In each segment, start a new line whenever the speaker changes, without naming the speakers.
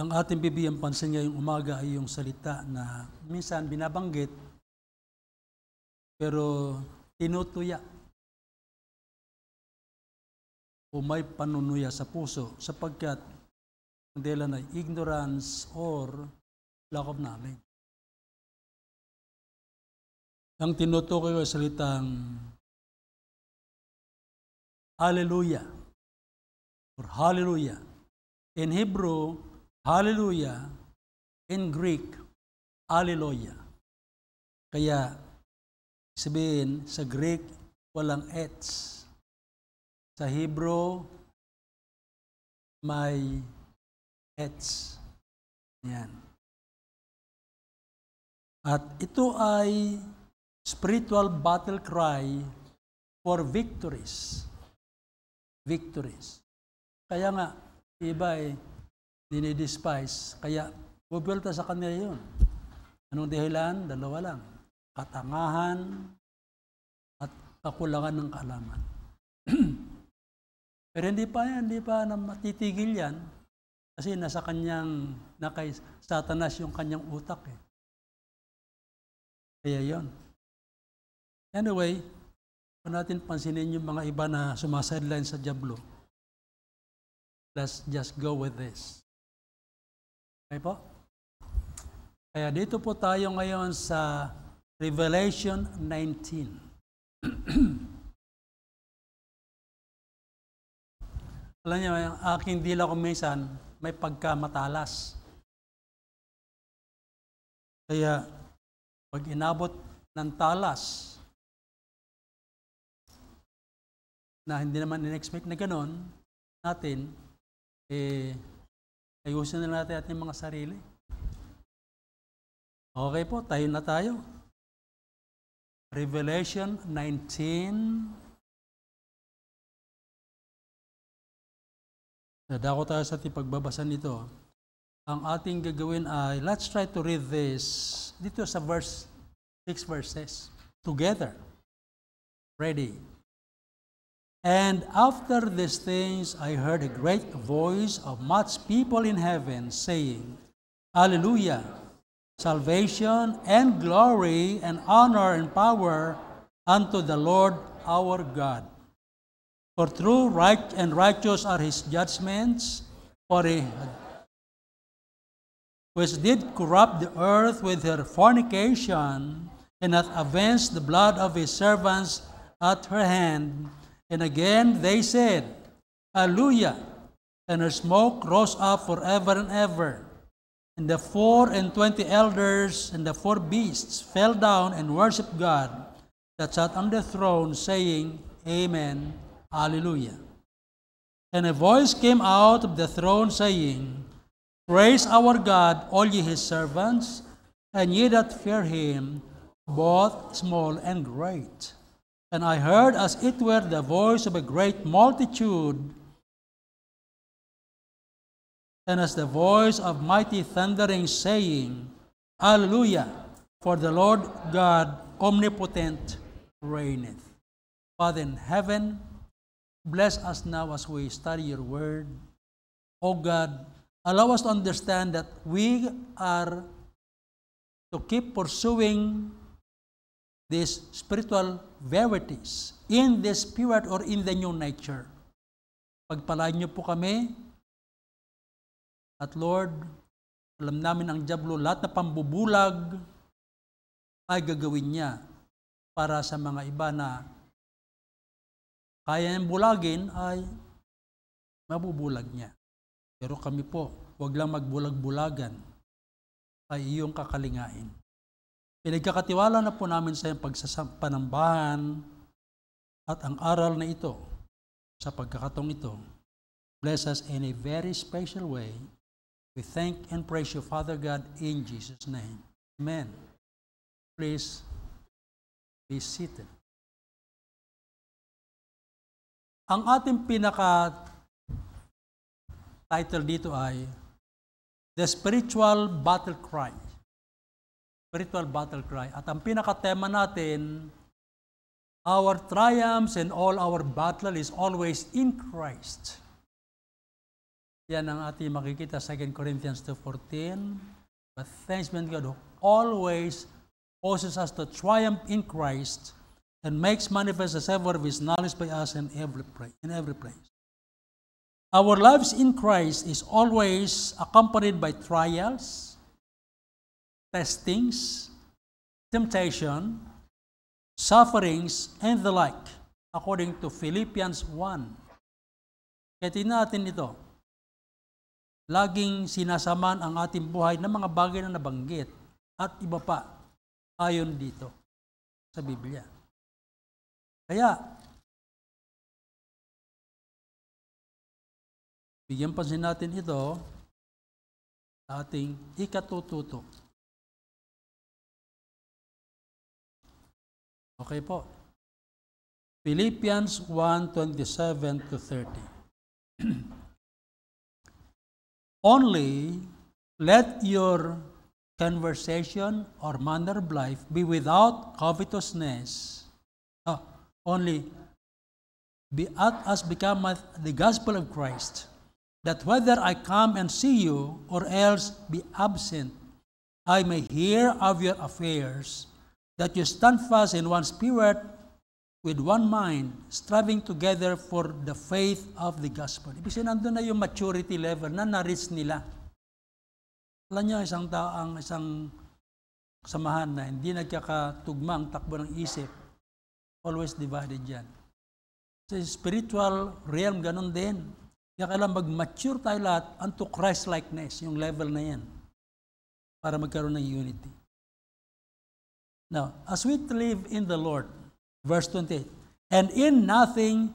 Ang ating bibigyan pansin ngayong umaga ay yung salita na minsan binabanggit pero tinutuya o may panunuya sa puso sapagkat ang dahilan ay ignorance or lack of knowledge. Ang tinutukoy ko ay salitang hallelujah or hallelujah. In Hebrew, hallelujah. In Greek, alleluia. Kaya, sabihin, sa Greek, walang ets. Sa Hebrew, may ets. Yan. At ito ay spiritual battle cry for victories. Victories. Kaya nga, iba ay dinidespise. Kaya, bubulta sa kanila yun. Anong dahilan? Dalawa lang. Katangahan at kakulangan ng kaalaman. Pero hindi pa na matitigil yan kasi nasa kanyang, kay Satanas yung kanyang utak eh. Kaya yun. Anyway, kung natin pansinin yung mga iba na sumasideline sa dyablo, let's just go with this. Okay po? Kaya dito po tayo ngayon sa Revelation 19. Alam niyo, ang aking dila ko minsan may pagkamatalas. Kaya pag inabot ng talas na hindi naman in-expect na gano'n natin, ayusin na natin ating mga sarili. Okay po, tayo na tayo. Revelation 19. Nadako tayo sa ating pagbabasa nito. Ang ating gagawin ay, let's try to read this dito sa 6 verses together. Ready? And after these things, I heard a great voice of much people in heaven saying, Hallelujah! Salvation and glory and honor and power unto the Lord our God. For true, right, and righteous are his judgments, for he which did corrupt the earth with her fornication, and hath avenged the blood of his servants at her hand. And again they said, Hallelujah! And her smoke rose up forever and ever. And the 24 elders and the 4 beasts fell down and worshipped God that sat on the throne, saying, Amen, Hallelujah. And a voice came out of the throne, saying, Praise our God, all ye his servants, and ye that fear him, both small and great. And I heard as it were the voice of a great multitude, and as the voice of mighty thundering, saying, Hallelujah, for the Lord God omnipotent reigneth. Father in heaven, bless us now as we study your word. O God, allow us to understand that we are to keep pursuing these spiritual verities in the spirit or in the new nature. Pagpalain niyo po kami. At Lord, alam namin ang dyablo, lahat na pambubulag ay gagawin niya para sa mga iba na kaya niyang bulagin ay mabubulag niya. Pero kami po, huwag lang magbulag-bulagan, ay iyong kakalingain. Pinagkakatiwala na po namin sa iyong pagsasampanambahan at ang aral na ito sa pagkakataong ito. Bless us in a very special way. We thank and praise you, Father God, in Jesus' name. Amen. Please be seated. Ang ating pinaka-title dito ay The Spiritual Battle Cry. Spiritual Battle Cry. At ang pinaka-tema natin, Our triumphs and all our battle is always in Christ. Yan ang ating makikita sa 2 Corinthians 2:14. But thanks be to God who always causes us to triumph in Christ and makes manifest the savor of His knowledge by us in every place. Our lives in Christ is always accompanied by trials, testings, temptation, sufferings, and the like, according to Philippians 1. Kaya tingnan natin ito. Laging sinasaman ang ating buhay ng mga bagay na nabanggit at iba pa ayon dito sa Biblia. Kaya, bigyan pansin natin ito sa ating ikatututo. Okay po. Philippians 1:27-30. Only let your conversation or manner of life be without covetousness. Only be as becometh the gospel of Christ, that whether I come and see you or else be absent, I may hear of your affairs, that you stand fast in one spirit, with one mind, striving together for the faith of the gospel. Ibig sabihin, nandun na yung maturity level na na-reach nila. Alam niyo, isang samahan na hindi nagkakatugma ang takbo ng isip, always divided yan. Sa spiritual realm, ganun din. Kaya kailangan mag-mature tayo lahat unto Christ-likeness, yung level na yan, para magkaroon ng unity. Now, as we live in the Lord, verse 28, and in nothing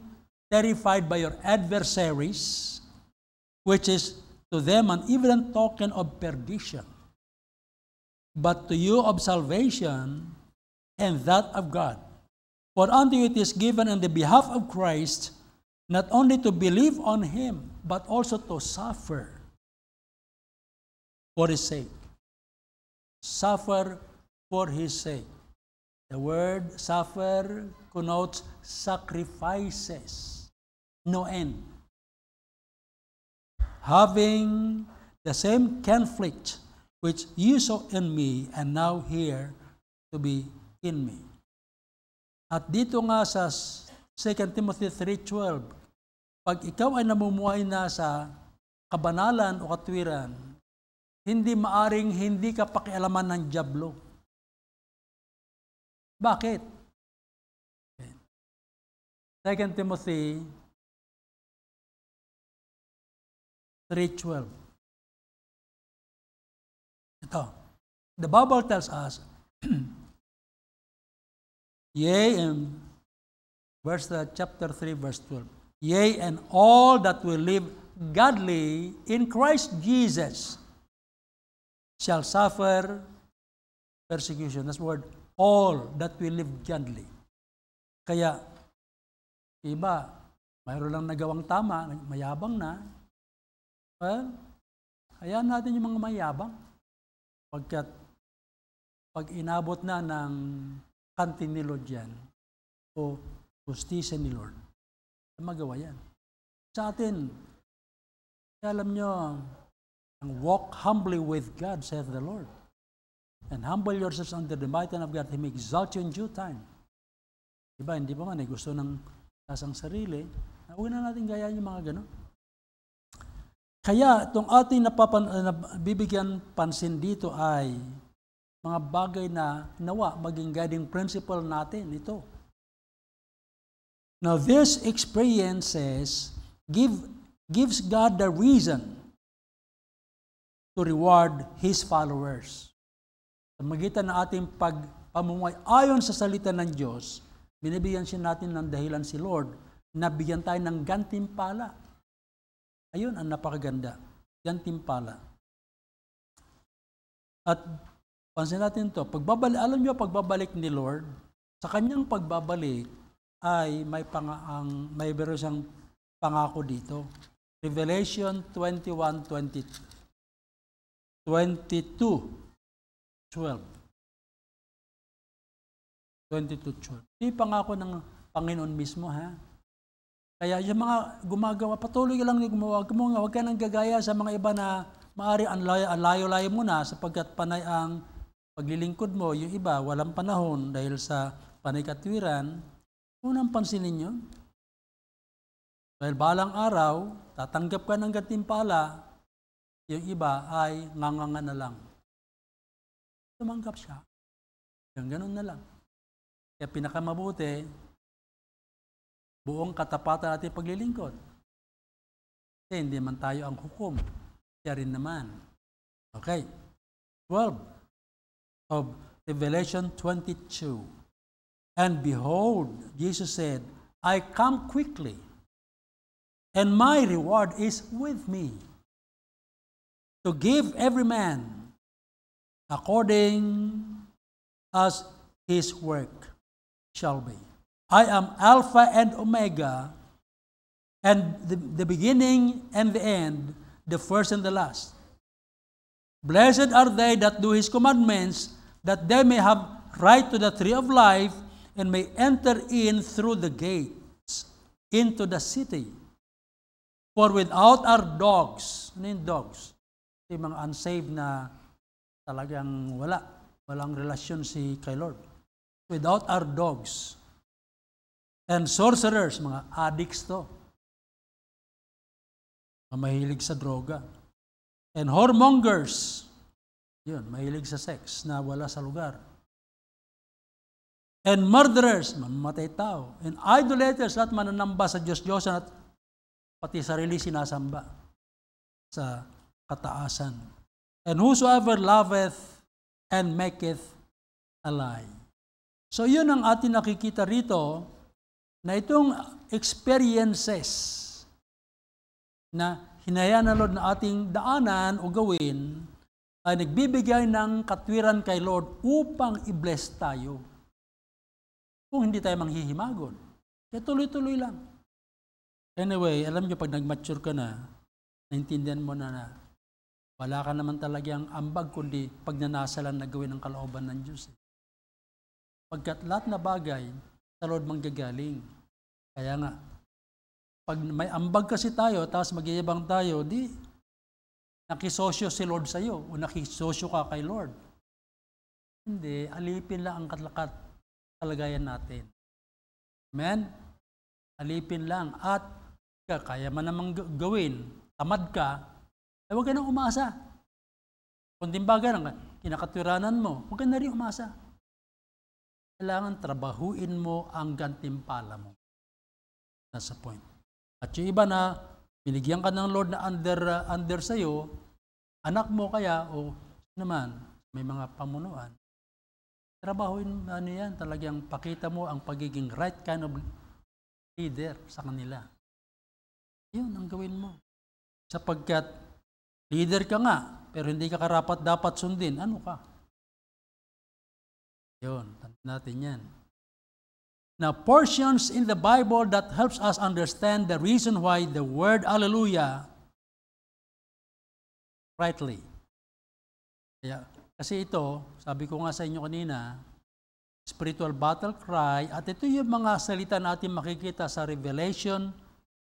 terrified by your adversaries, which is to them an evident token of perdition, but to you of salvation, and that of God. For unto you it is given on the behalf of Christ, not only to believe on Him, but also to suffer for His sake. Suffer for His sake. The word suffer connotes sacrifices, no end. Having the same conflict which you saw in me and now here to be in me. At dito nga sa 2 Timothy 3:12, pag ikaw ay namumuhay na sa kabanalan o katwiran, hindi maaring hindi ka pakialaman ng dyablo. Bakit? 2 Timothy 3:12. Ito. The Bible tells us, yea, in chapter 3, verse 12, yea, and all that will live godly in Christ Jesus shall suffer persecution. That's the word, all that will live godly. Kaya, iba, mayroon lang nagawang tama, mayabang na. Well, hayaan natin yung mga mayabang. Pag inabot na ng kantin ni Lord yan, o justisya ni Lord, magawa yan. Sa atin, alam nyo, ang walk humbly with God, saith the Lord. And humble yourselves under the mighty hand of God, He may exalt you in due time. Diba, hindi pa man, gusto ng tasang sarili, huwag na natin gayaan yung mga gano'n. Kaya, itong ating bibigyan pansin dito ay mga bagay na nawa, maging guiding principle natin, ito. Now, these experiences gives God the reason to reward His followers. Sa magitan ng ating pamumuhay ayon sa salita ng Diyos, binibigyan siya natin ng dahilan si Lord na bigyan tayo ng gantimpala. Ayun ang napakaganda, gantimpala. At pansin natin ito, alam niyo, pagbabalik ni Lord, sa kanyang pagbabalik ay may meron siyang pangako dito. Revelation 22:12. 22:12. Ito yung pangako ng Panginoon mismo, ha? Kaya yung mga gumagawa, patuloy ka lang gumawa, huwag ka nang gagaya sa mga iba na maaari ang layo-layo mo na sapagkat panay ang paglilingkod mo. Yung iba, walang panahon dahil sa panay katwiran. Unang pansinin nyo. Dahil balang araw, tatanggap ka ng gantimpala, yung iba ay nganganga na lang. Tumanggap siya. Yung ganun na lang. Kaya pinakamabuti, buong katapatan natin paglilingkod. Kasi hindi man tayo ang hukom. Siya rin naman. Okay. 12 of Revelation 22. And behold, Jesus said, I come quickly, and my reward is with me, to give every man according as his work shall be. I am Alpha and Omega, and the beginning and the end, the first and the last. Blessed are they that do his commandments, that they may have right to the tree of life, and may enter in through the gates into the city. For without our dogs, ano yung dogs? Yung mga unsaved na talagang walang relasyon si kay Lord. Without our dogs, and sorcerers, mga addicts to, mahilig sa droga, and whoremongers, yun, mahilig sa sex na wala sa lugar, and murderers, mamamatay tao, and idolaters, lahat mananamba sa Diyos-Diyosan at pati sarili sinasamba sa kataasan. And whosoever loveth and maketh a lie. So yun ang ating nakikita rito, na itong experiences na hinayaan ng Lord na ating daanan o gawin ay nagbibigay ng katwiran kay Lord upang i-bless tayo. Kung hindi tayo manghihimagon, kaya tuloy-tuloy lang. Anyway, alam nyo, pag nag-mature ka na, naintindihan mo na wala ka naman talagang ambag kundi pagnanasalan na gawin ng kalooban ng Diyos. Pagkat lahat na bagay, sa Lord manggagaling. Kaya nga, pag may ambag kasi tayo, tapos magyayabang tayo, di nakisosyo si Lord sa'yo o nakisosyo ka kay Lord. Hindi, alipin lang ang kalagayan natin. Amen? Alipin lang. At kaya man namang gawin, tamad ka, ay huwag ka nang umasa. Kung dimbaga ng kinakatwiranan mo, huwag ka na rin umasa. Kailangan trabahuin mo ang gantimpala mo. Nasa point. At yung iba na binigyan ka ng Lord na under sa'yo, anak mo kaya o naman may mga pamunuan, trabahuin yan, talagang pakita mo ang pagiging right kind of leader sa kanila. Yun ang gawin mo. Sapagkat leader ka nga, pero hindi ka karapat dapat sundin, ano ka? Yun, natin yan. Now, portions in the Bible that helps us understand the reason why the word hallelujah rightly. Kasi ito, sabi ko nga sa inyo kanina, spiritual battle cry, at ito yung mga salita natin makikita sa Revelation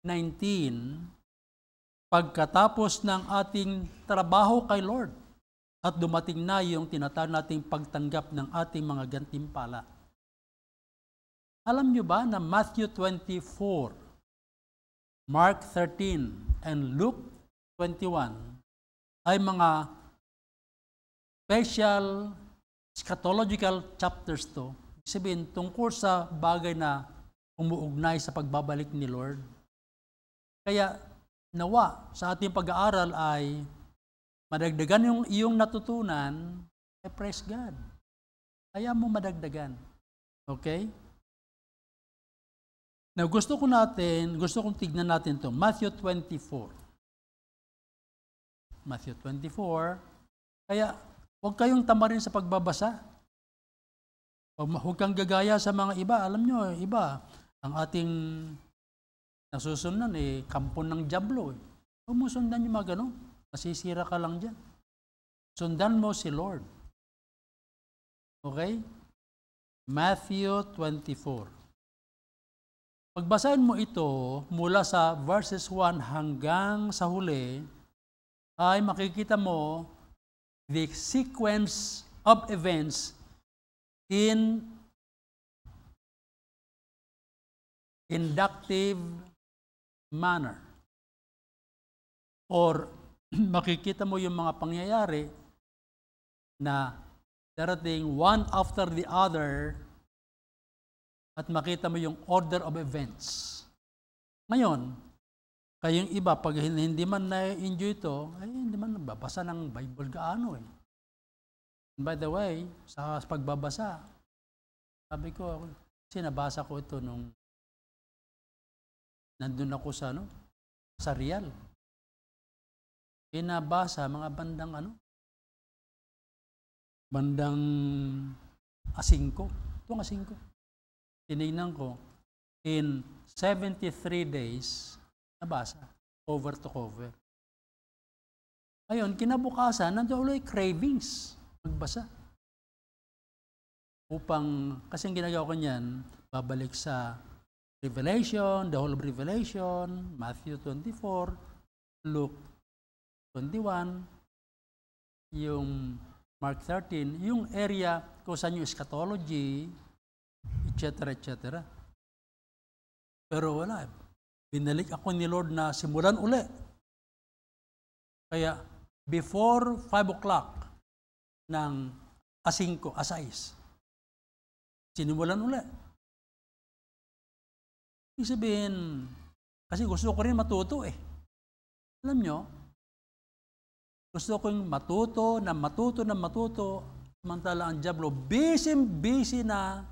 19, pagkatapos ng ating trabaho kay Lord, at dumating na yung tinatawag nating pagtanggap ng ating mga gantimpala. Alam nyo ba na Matthew 24, Mark 13, and Luke 21 ay mga special eschatological chapters to? Sabihin, tungkol sa bagay na umuugnay sa pagbabalik ni Lord. Kaya nawa sa ating pag-aaral ay madagdagan yung iyong natutunan, praise God. Kaya mo madagdagan. Okay? Now, gusto kong tignan natin to Matthew 24. Matthew 24. Kaya, huwag kayong tamarin sa pagbabasa. Huwag kang gagaya sa mga iba. Alam nyo, iba, ang ating nasusundan, kampon ng dyablo. Huwag mo sundan yung mga ganun. Masisira ka lang dyan. Sundan mo si Lord. Okay? Matthew 24. Pagbasahin mo ito mula sa verses 1 hanggang sa huli, ay makikita mo the sequence of events in inductive manner. Or makikita mo yung mga pangyayari na darating one after the other at makita mo yung order of events. Ngayon, kayong iba, pag hindi man na-enjoy ito, ay hindi man nagbabasa ng Bible gaano eh. And by the way, sa pagbabasa, sabi ko, kasi nabasa ko ito nung nandun ako sa, sa Real. Pinabasa, mga bandang asingko. Itong asingko. Tinignan ko, in 73 days, nabasa, cover to cover. Ngayon, kinabukasan, nandiyo ulit cravings, magbasa. Kasi ang ginagawa ko niyan, babalik sa Revelation, the whole of Revelation, Matthew 24, Luke 21, yung Mark 13, yung area kung saan yung eschatology, etc. Pero wala. Binalik ako ni Lord na simulan uli. Kaya, before 5 o'clock ng asais, sinimulan uli. Ibig sabihin, kasi gusto ko rin matuto eh. Alam nyo, gusto ko yung matuto, samantala ang diablo, busy na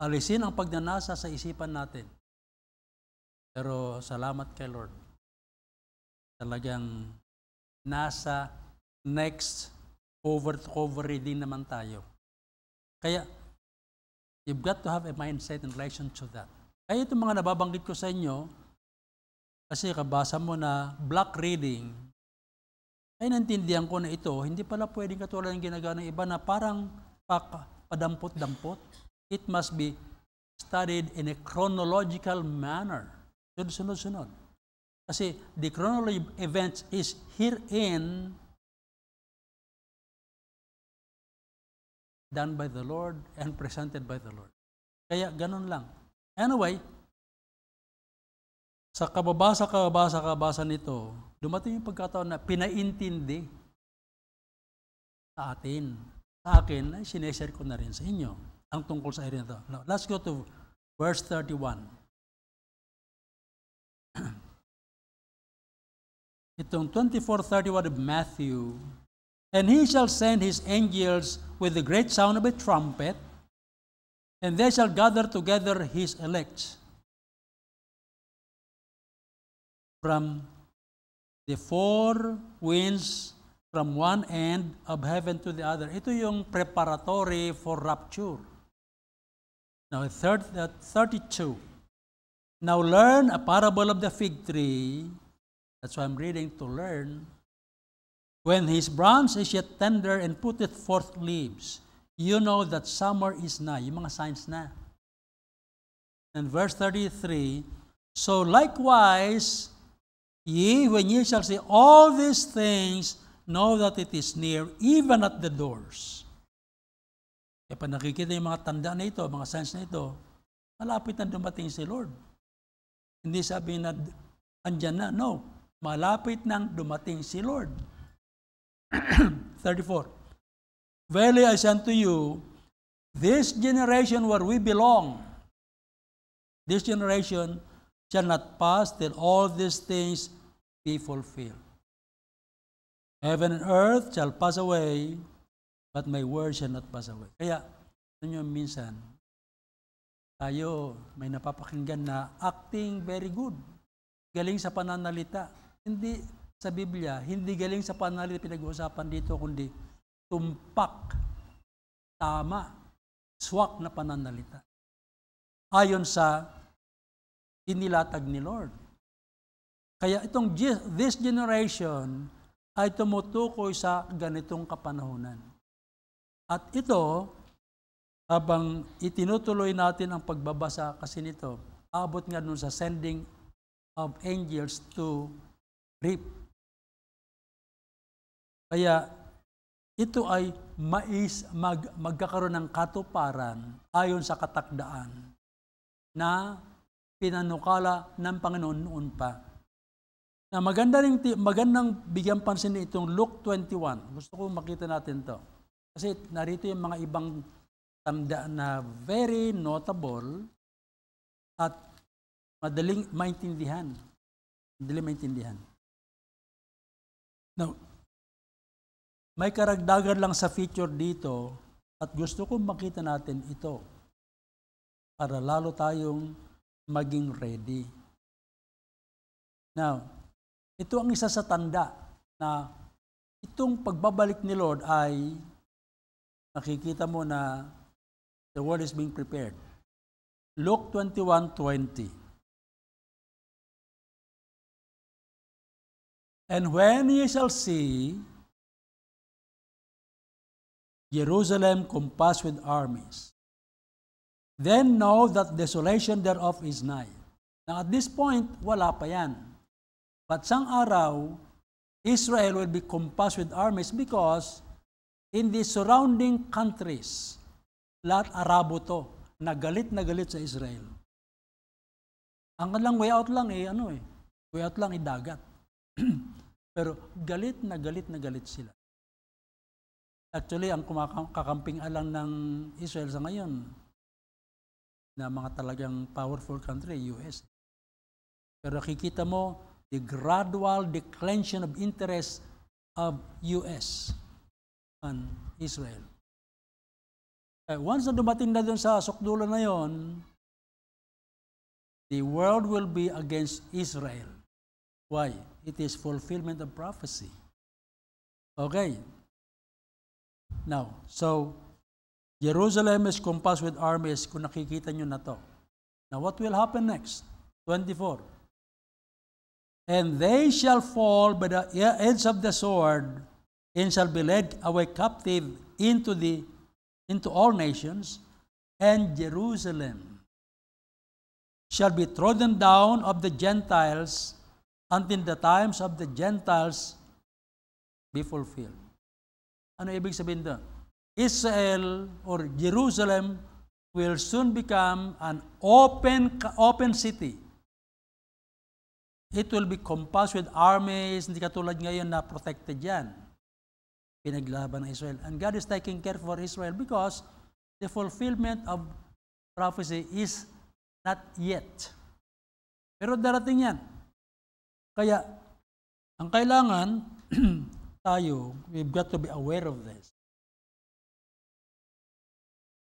alisin ang pagnanasa sa isipan natin. Pero salamat kay Lord. Talagang nasa next cover reading naman tayo. Kaya, you've got to have a mindset in relation to that. Kaya itong mga nababanggit ko sa inyo, kasi kabasa mo na block reading, ay nantindihan ko na ito, hindi pala pwedeng katulad ng ginagawa ng iba na parang padampot-dampot. It must be studied in a chronological manner. Sunod-sunod. Kasi the chronology of events is herein done by the Lord and presented by the Lord. Kaya ganun lang. Anyway, sa kababasa nito, dumating yung pagkataon na pinaintindi sa atin. Sa akin, ay sineshare ko na rin sa inyo ang tungkol sa area na ito. Now, let's go to verse 31. Itong 24:31 of Matthew, and he shall send his angels with the great sound of a trumpet, and they shall gather together his elect from the four winds from one end of heaven to the other. Ito yung preparatory for rapture. Now, 32. Now learn a parable of the fig tree. That's why I'm reading to learn. When his branch is yet tender and putteth forth leaves, you know that summer is nigh. Yung mga signs na. And verse 33, so likewise, ye, when ye shall see all these things, know that it is near, even at the doors. Kaya pa nakikita yung mga tanda na ito, mga signs na ito, malapit na dumating si Lord. Hindi sabi na, andyan na. No, malapit nang dumating si Lord. 34. Verily I say unto you, this generation where we belong, this generation shall not pass till all these things be fulfilled. Heaven and earth shall pass away, but my word shall not pass away. Kaya, nyo minsan, tayo may napapakinggan na acting very good. Galing sa pananalita. Hindi sa Biblia, hindi galing sa pananalita pinag-uusapan dito, kundi tumpak, tama, swak na pananalita. Ayon sa inilatag ni Lord. Kaya itong this generation ay tumutukoy sa ganitong kapanahunan. At ito, habang itinutuloy natin ang pagbabasa kasi nito, abot nga nun sa sending of angels to reap. Kaya ito ay magkakaroon ng katuparan ayon sa katakdaan na pinanukala ng Panginoon noon pa. Na magandang bigyan pansin itong Luke 21. Gusto ko makita natin to. Kasi narito yung mga ibang tanda na very notable at madaling maintindihan. Now, may karagdagan lang sa feature dito at gusto ko makita natin ito para lalo tayong maging ready. Now, ito ang isa sa tanda na itong pagbabalik ni Lord ay nakikita mo na the world is being prepared. Luke 21:20. And when ye shall see Jerusalem compassed with armies, then know that desolation thereof is nigh. Now at this point, wala pa yan. But sang araw, Israel will be compassed with armies because in the surrounding countries, lahat Arabo to, na galit sa Israel. Ang kanilang way out lang way out lang dagat. Pero galit na galit sila. Actually, ang kakamping alang ng Israel sa ngayon, na mga talagang powerful country, US. Pero nakikita mo, the gradual declension of interest of US on Israel. Once na dumating na doon sa sukdulan na yon, the world will be against Israel. Why? It is fulfillment of prophecy. Okay. Now, so, Jerusalem is compassed with armies, kung nakikita nyo na to. Now, what will happen next? 24. And they shall fall by the edge of the sword, and shall be led away captive into all nations, and Jerusalem shall be trodden down of the Gentiles until the times of the Gentiles be fulfilled. Ano ibig sabihin doon? Israel or Jerusalem will soon become an open city. It will be compassed with armies, hindi katulad ngayon na protected yan. Pinaglaban ng Israel. And God is taking care for Israel because the fulfillment of prophecy is not yet. Pero darating yan. Kaya, ang kailangan, we've got to be aware of this.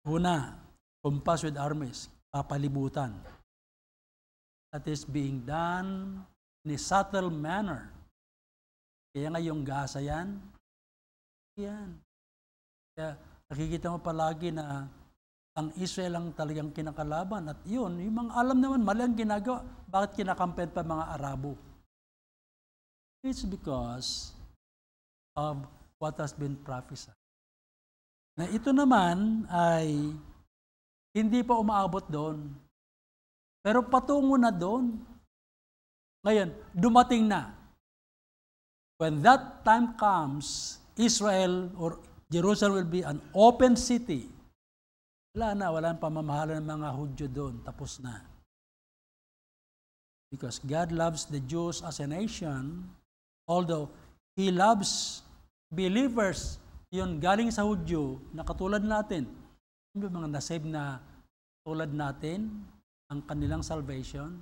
Una, compassed with armies, papalibutan. That is being done in a subtle manner. Kaya nga yung Gaza yan. Kaya nakikita mo palagi na ang Israel ang talagang kinakalaban. At yun, yung mga alam naman, mali ang ginagawa. Bakit kinakampen pa mga Arabo? It's because of what has been prophesied. Na ito naman ay hindi pa umaabot doon. Pero patungo na doon. Ngayon, dumating na. When that time comes, Israel or Jerusalem will be an open city. Wala pamamahala ng mga Hudyo doon. Tapos na. Because God loves the Jews as a nation, although He loves believers, yun galing sa Hudyo, na katulad natin. Yung mga nasave na tulad natin, ang kanilang salvation,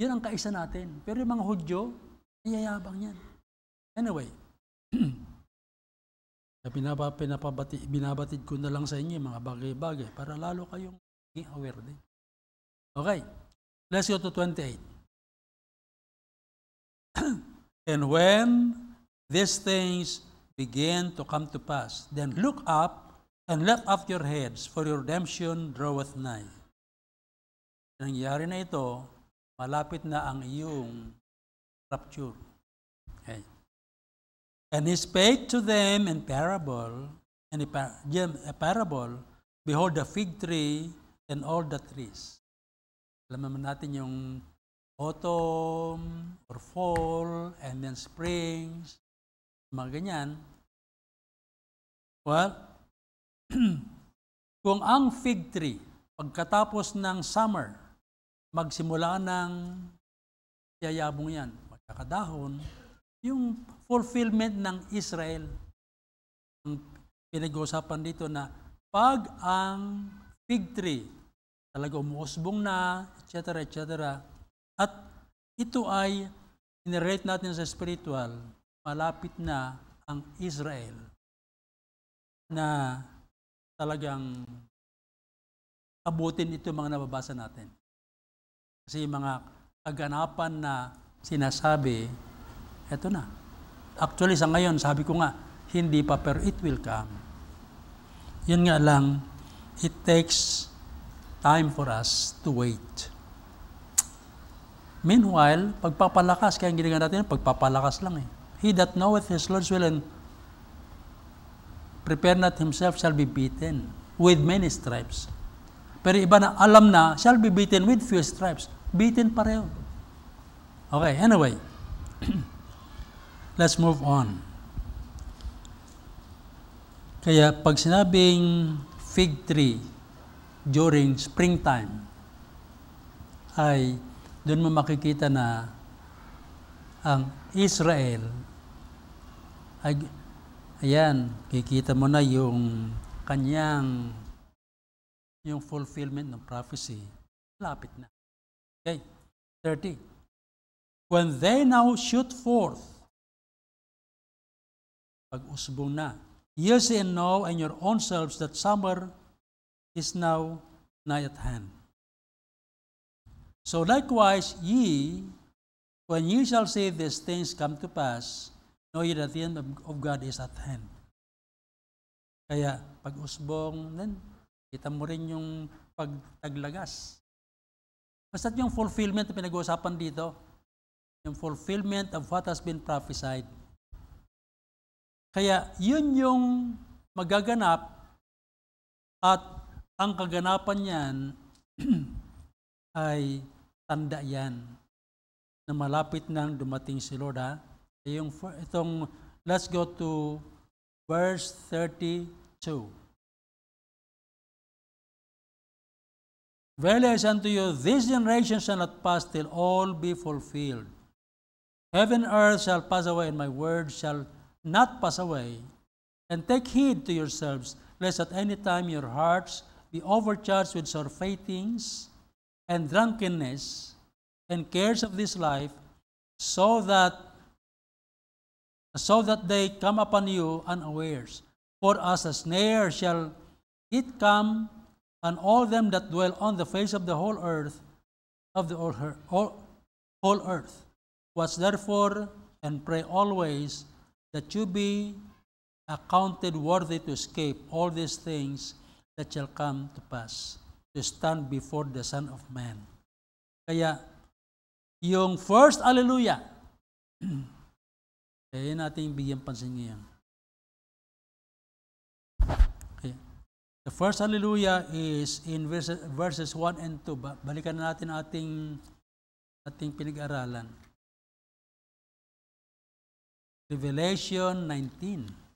yun ang kaisa natin. Pero yung mga Hudyo, niyayabang yan. Anyway, binabatid ko na lang sa inyo mga bagay-bagay para lalo kayong aware din. Okay, let's go to 28. And when these things begin to come to pass, then look up and lift up your heads, for your redemption draweth nigh. Nangyari na ito, malapit na ang iyong rapture. Okay. And He spake to them in parable, behold the fig tree and all the trees. Alam naman natin yung autumn or fall and then springs, mga ganyan. Well, kung ang fig tree, pagkatapos ng summer, magsimula ng yayabong yan, magkakadahon, yung fulfillment ng Israel, ang pinag-uusapan dito na pag ang fig tree talaga umuusbong na, etc., etc., at ito ay inirate natin sa spiritual, malapit na ang Israel na talagang abutin ito mga nababasa natin. Kasi mga kaganapan na sinasabi, eto na. Actually, sa ngayon, sabi ko nga, hindi pa, pero it will come. Yun nga lang, it takes time for us to wait. Meanwhile, pagpapalakas, kaya ang ginagawa natin, pagpapalakas lang eh. He that knoweth his Lord's will and prepare not himself shall be beaten with many stripes. Pero iba na alam na, shall be beaten with few stripes. Beaten pareho. Okay, anyway. Let's move on. Kaya pag sinabing fig tree during springtime, ay doon mo makikita na ang Israel ay ayan, kikita mo na yung kanyang yung fulfillment ng prophecy. Lapit na. Okay, 30. When they now shoot forth, pag-usbong na, ye see and know in your own selves that summer is now nigh at hand. So likewise, ye, when ye shall see these things come to pass, know ye that the end of God is at hand. Kaya, pag-usbong, then, kita mo rin yung pagtaglagas. Basta yung fulfillment na pinag-uusapan dito, yung fulfillment of what has been prophesied. Kaya, yun yung magaganap at ang kaganapan niyan ay tanda yan na malapit nang dumating si Lord. Itong, let's go to verse 32. Verily I say unto you, this generation shall not pass till all be fulfilled. Heaven and earth shall pass away, and my word shall not pass away. And take heed to yourselves, lest at any time your hearts be overcharged with surfeitings and drunkenness and cares of this life, so that they come upon you unawares. For as a snare shall it come on all them that dwell on the face of the whole earth, whole earth. Watch therefore and pray always that you be accounted worthy to escape all these things that shall come to pass, to stand before the Son of Man. Kaya, yung first hallelujah, kaya natin bigyan pansin ngayon. Okay. The first hallelujah is in verses 1 and 2. Balikan natin ating pinag-aralan. Revelation 19.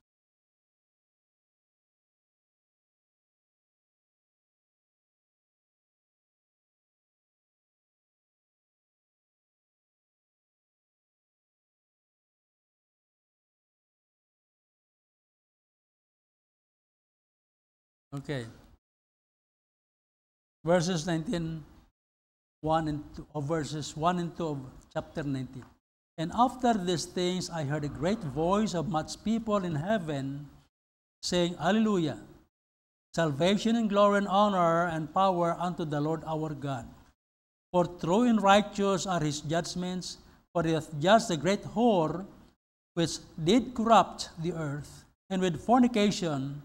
Okay. Verses 19, 1 and 2, or verses 1 and 2 of chapter 19. And after these things I heard a great voice of much people in heaven saying, Hallelujah! Salvation and glory and honor and power unto the Lord our God. For true and righteous are his judgments, for he hath judged the great whore which did corrupt the earth, and with fornication,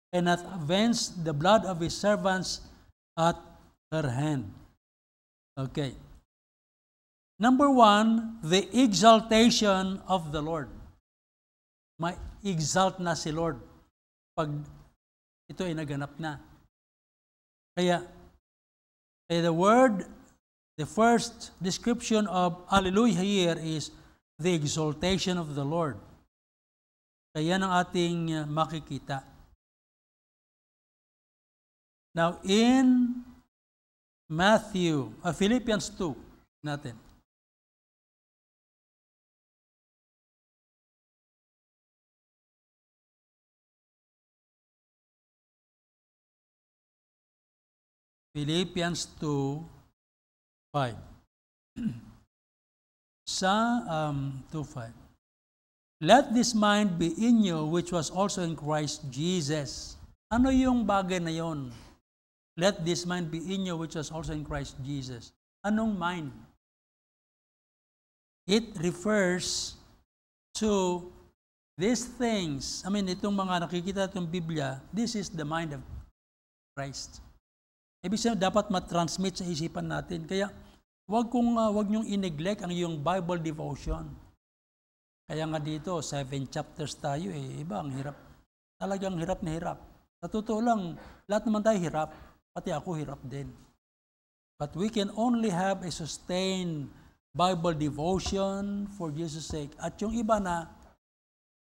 and hath avenged the blood of his servants at her hand. Okay. Number 1, the exaltation of the Lord. Ma-exalt na si Lord pag ito ay naganap na. Kaya the word The first description of hallelujah here is the exaltation of the Lord. Kaya ang ating makikita. Now, in Philippians 2 natin. Philippians 2:5. Sa 2:5. Let this mind be in you which was also in Christ Jesus. Ano yung bagay na yon? Let this mind be in you which was also in Christ Jesus. Anong mind? It refers to these things. Itong mga nakikita itong Biblia, this is the mind of Christ. Ibig sabihin, dapat matransmit sa isipan natin. Kaya, wag niyong i-neglect ang iyong Bible devotion. Kaya nga dito, 7 chapters tayo iba, ang hirap. Talagang hirap na hirap. Sa totoo lang, lahat naman tayo hirap. Pati ako hirap din. But we can only have a sustained Bible devotion for Jesus' sake. At yung iba na,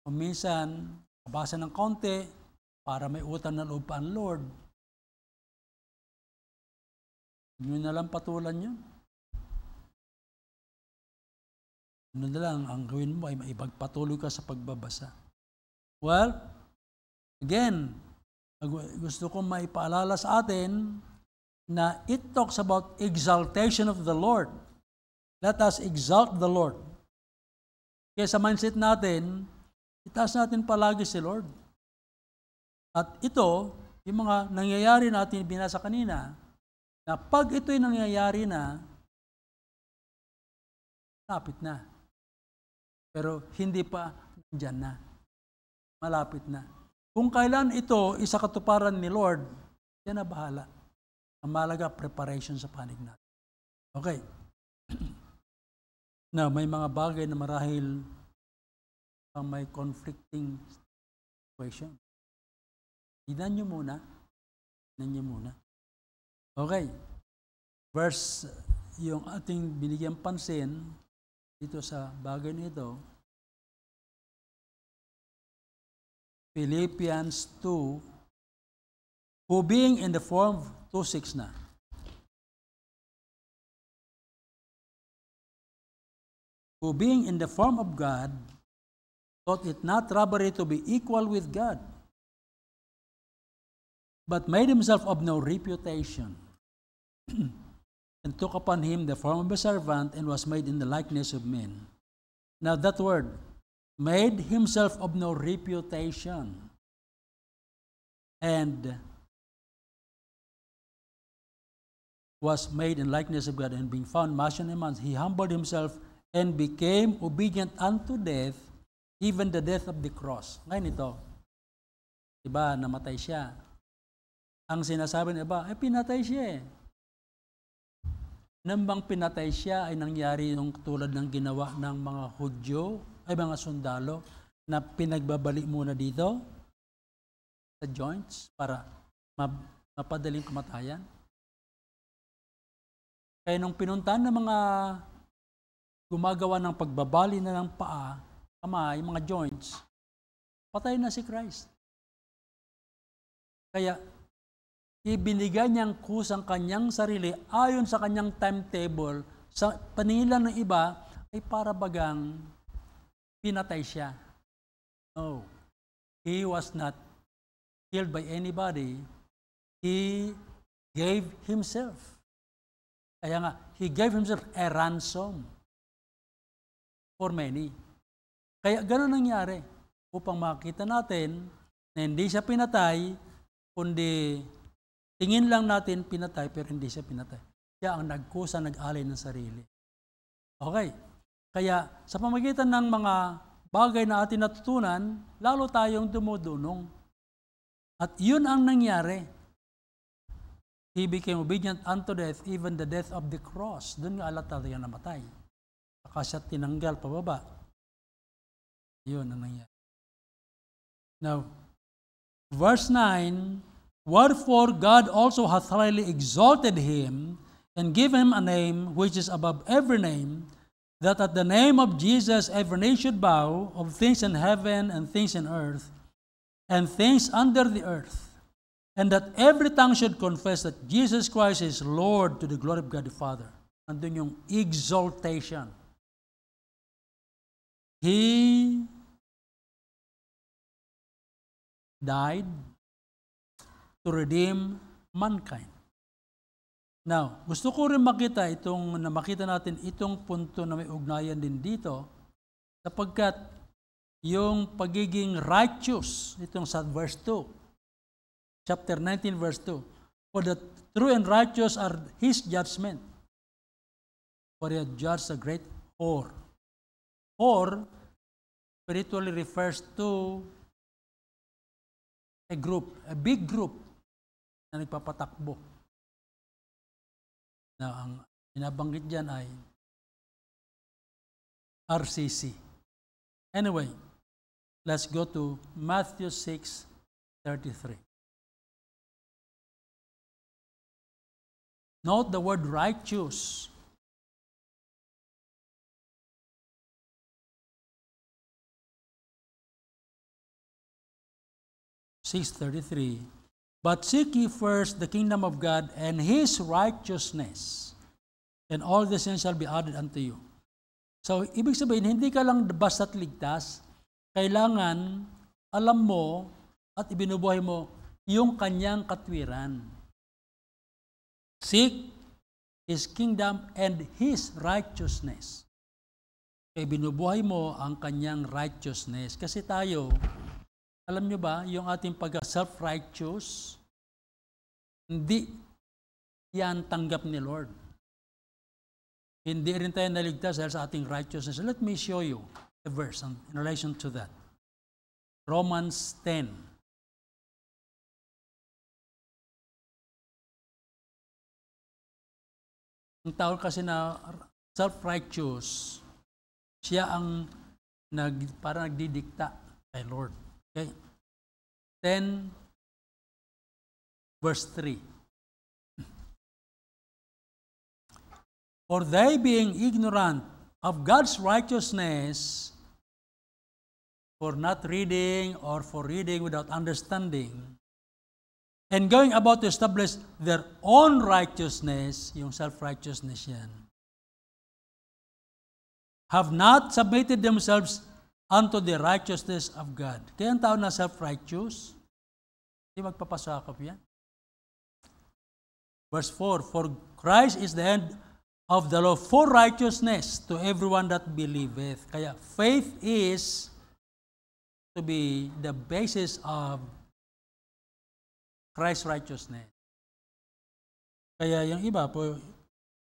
kung minsan, kabasa ng konti, para may utang na loob pa ang Lord, yun na lang patulan yun. Ano na lang, ang gawin mo ay maipagpatuloy ka sa pagbabasa. Well, again, gusto kong maipaalala sa atin na it talks about exaltation of the Lord. Let us exalt the Lord. Kaya sa mindset natin, itaas natin palagi si Lord. At ito, yung mga nangyayari natin binasa kanina, na pag ito'y nangyayari na, lapit na. Pero hindi pa dyan na. Malapit na. Kung kailan ito isa katuparan ni Lord, yan na bahala. Ang mahalaga, preparation sa panig natin. Okay. Now, may mga bagay na marahil may conflicting situation. Tignan nyo muna. Okay. Verse, yung ating binigyan pansin, dito sa bagay nito, Philippians 2, who being in the form, 2:6 na. Who being in the form of God, thought it not robbery to be equal with God, but made himself of no reputation, and took upon him the form of a servant, and was made in the likeness of men. Now that word, made himself of no reputation, and was made in likeness of God, and being found man in man, he humbled himself and became obedient unto death, even the death of the cross. Ngayon ito, diba, namatay siya. Ang sinasabi ng iba, pinatay siya . Nang bang pinatay siya ay nangyari yung tulad ng ginawa ng mga Hudyo, ay mga sundalo, na pinagbabalik muna dito sa joints para mapadaling kamatayan. Kaya nung pinuntahan ng mga gumagawa ng pagbabali na ng paa, kamay, mga joints, patay na si Christ. Kaya, ibinigay niyang kusang kanyang sarili ayon sa kanyang timetable. Sa paningin ng iba, ay para bagang pinatay siya. No. He was not killed by anybody. He gave himself. Kaya nga, he gave himself a ransom for many. Kaya gano'n nangyari upang makita natin na hindi siya pinatay, kundi tingin lang natin pinatay, pero hindi siya pinatay. Siya ang nagkusa, nag-alay ng sarili. Okay. Kaya sa pamagitan ng mga bagay na atin natutunan, lalo tayong dumudunong. At yun ang nangyari. He became obedient unto death, even the death of the cross. Doon nga alata tayo namatay. Saka siya tinanggal pababa. Yun ang nangyari. Now, verse 9, wherefore God also hath highly exalted him, and give him a name which is above every name, that at the name of Jesus every knee should bow, of things in heaven and things in earth, and things under the earth, and that every tongue should confess that Jesus Christ is Lord, to the glory of God the Father. Andun yung exaltation. He died to redeem mankind. Now, gusto ko rin makita natin itong punto na may ugnayan din dito, sapagkat yung pagiging righteous, itong sa verse 2, chapter 19, verse 2, for the true and righteous are his judgment, for he had judged a great whore. Whore spiritually refers to a group, a big group na nagpapatakbo. Na ang binabanggit dyan ay RCC. Anyway, let's go to Matthew 6:33. Note the word righteous. But seek ye first the kingdom of God and his righteousness, and all these things shall be added unto you. So, ibig sabihin, hindi ka lang basta't ligtas, kailangan alam mo at ibinubuhay mo yung kanyang katwiran. Seek his kingdom and his righteousness. Kaya binubuhay mo ang kanyang righteousness. Kasi tayo, alam nyo ba, yung ating pag-self-righteous, hindi yan tanggap ni Lord. Hindi rin tayo naligtas dahil sa ating righteousness. Let me show you a verse in relation to that. Romans 10. Ang tao kasi na self-righteous, siya ang parang nagdidikta kay Lord. Okay. 10 verse 3. For they being ignorant of God's righteousness, for not reading or for reading without understanding, and going about to establish their own righteousness, yung self-righteousness yan, have not submitted themselves unto the righteousness of God. Kaya ang tao na self-righteous, hindi magpapasakop yan. Verse 4, for Christ is the end of the law for righteousness to everyone that believeth. Kaya faith is to be the basis of Christ's righteousness. Kaya yung iba po,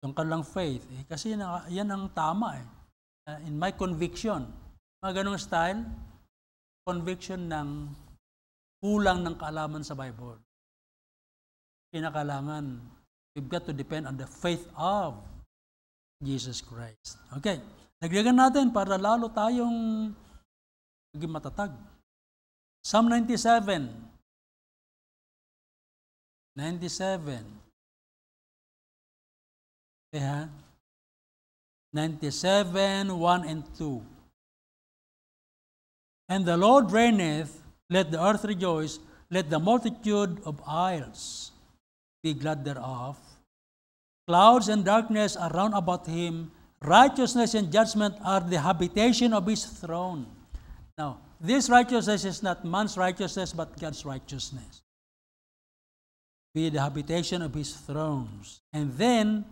yung kanilang faith, kasi yan ang tama eh. In my conviction, mga ganong style, conviction ng kulang ng kaalaman sa Bible. Kinakailangan, we've got to depend on the faith of Jesus Christ. Okay, naglagan natin para lalo tayong maging matatag. Psalm 97. 97. Okay, 97, 1 and 2. And the Lord reigneth, let the earth rejoice, let the multitude of isles be glad thereof. Clouds and darkness are round about him, righteousness and judgment are the habitation of his throne. Now, this righteousness is not man's righteousness, but God's righteousness. Be the habitation of his thrones. And then,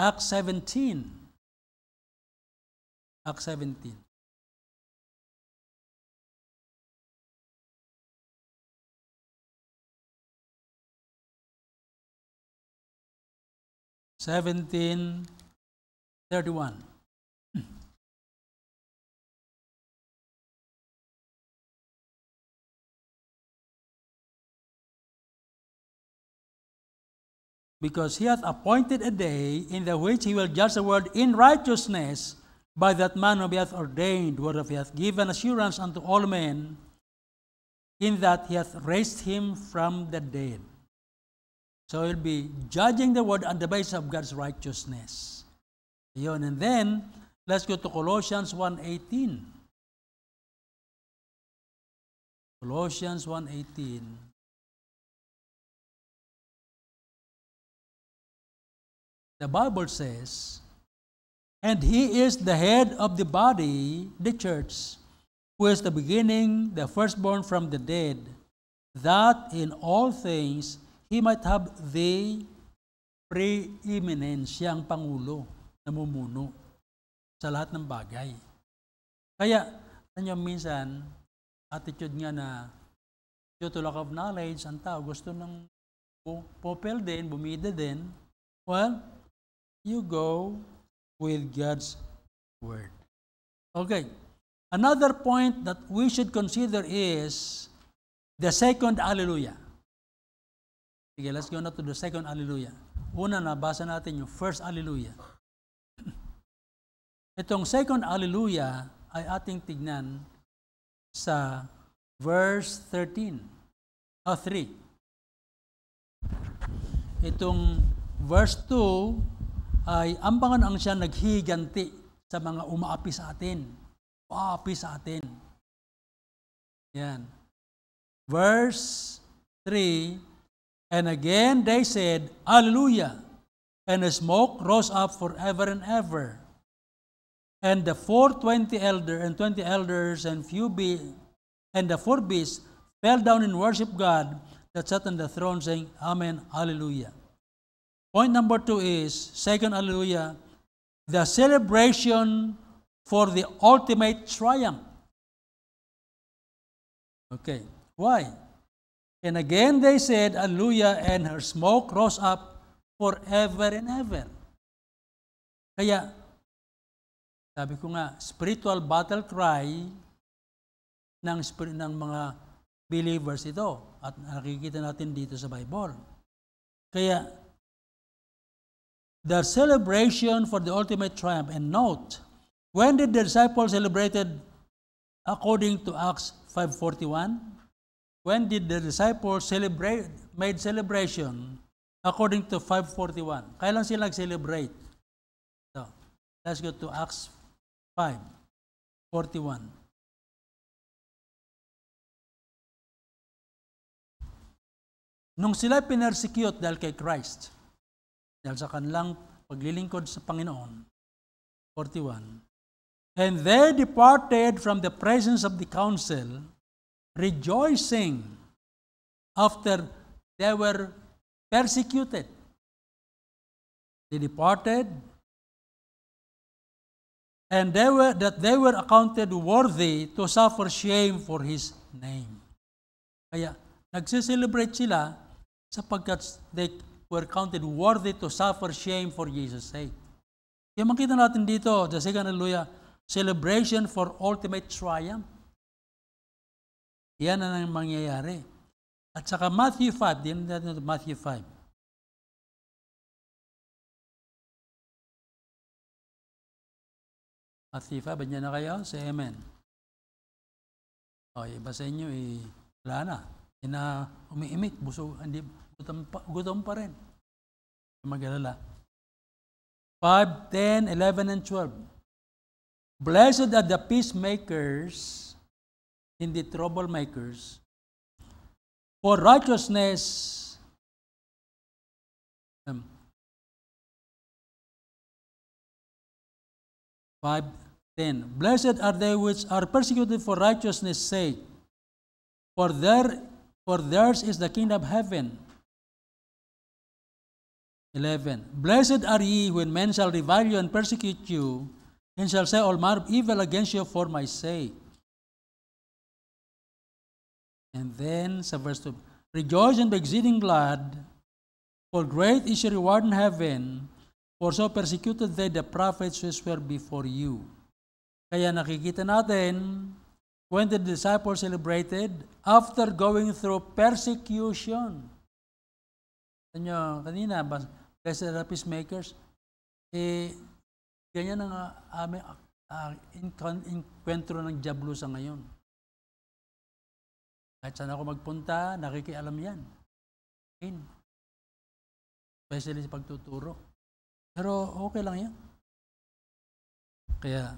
Acts 17. Acts 17. (17:31). Because he hath appointed a day in the which he will judge the world in righteousness by that man whom he hath ordained, whereof he hath given assurance unto all men, in that he hath raised him from the dead. So he'll be judging the world on the basis of God's righteousness. Yun. And then, let's go to Colossians 1:18. Colossians 1:18. The Bible says, and He is the head of the body, the church, who is the beginning, the firstborn from the dead, that in all things He might have the preeminence, siyang pangulo, namumuno sa lahat ng bagay. Kaya, minsan, attitude nga na due to lack of knowledge, ang tao gusto ng popel din, bumida din. Well, you go with God's Word. Okay. Another point that we should consider is the second Alleluia. Sige, let's go na to the second Alleluia. Una, nabasa natin yung first Alleluia. Itong second Alleluia ay ating tignan sa verse 13. 3. Itong verse 2 ay ambangan ang siya naghiganti sa mga umaapi sa atin. Umaapi sa atin. Yan. Verse 3, and again they said, Hallelujah, and the smoke rose up forever and ever. And the 20 elders and the four beasts fell down and worship God that sat on the throne, saying, Amen, Hallelujah. Point number 2 is, second Hallelujah, the celebration for the ultimate triumph. Okay, why? And again they said, Hallelujah, and her smoke rose up forever and ever. Kaya, sabi ko nga, spiritual battle cry ng mga believers ito. At nakikita natin dito sa Bible. Kaya, the celebration for the ultimate triumph. And note, when did the disciples celebrated according to Acts 5:41? When did the disciples made celebration according to 5:41? Kailan sila nag-celebrate? So, let's go to Acts 5:41. Nung sila pinersecute dahil kay Christ, dahil sa kanilang paglilingkod sa Panginoon, 41, and they departed from the presence of the council, rejoicing after they were persecuted. They departed, and they were accounted worthy to suffer shame for His name. Kaya, nagsiselebrate sila sapagkat they were counted worthy to suffer shame for Jesus' sake. Kaya makita natin dito, the second Hallelujah, celebration for ultimate triumph. Yan ang mangyayari. At saka Matthew 5, din natin ito, Matthew 5. Matthew 5, banyan na kayo? Say amen. O, iba sa inyo, wala na. Umiimik, busog, hindi, gutom pa rin. Mag-alala. 5, 10, 11, and 12. Blessed are the peacemakers, hindi troublemakers, for righteousness. 5:10. Blessed are they which are persecuted for righteousness' sake, for theirs is the kingdom of heaven. 11. Blessed are ye when men shall revile you and persecute you, and shall say all manner of evil against you for my sake. And then, sa verse 2, rejoice and be exceeding glad, for great is your reward in heaven, for so persecuted they the prophets which were before you. Kaya nakikita natin, when the disciples celebrated, after going through persecution. Kanina, blessed are the peacemakers, ganyan ang aming inkwentro ng diablo sa ngayon. Kahit saan ako magpunta, nakikialam yan. especially sa pagtuturo. Pero okay lang yan. Kaya,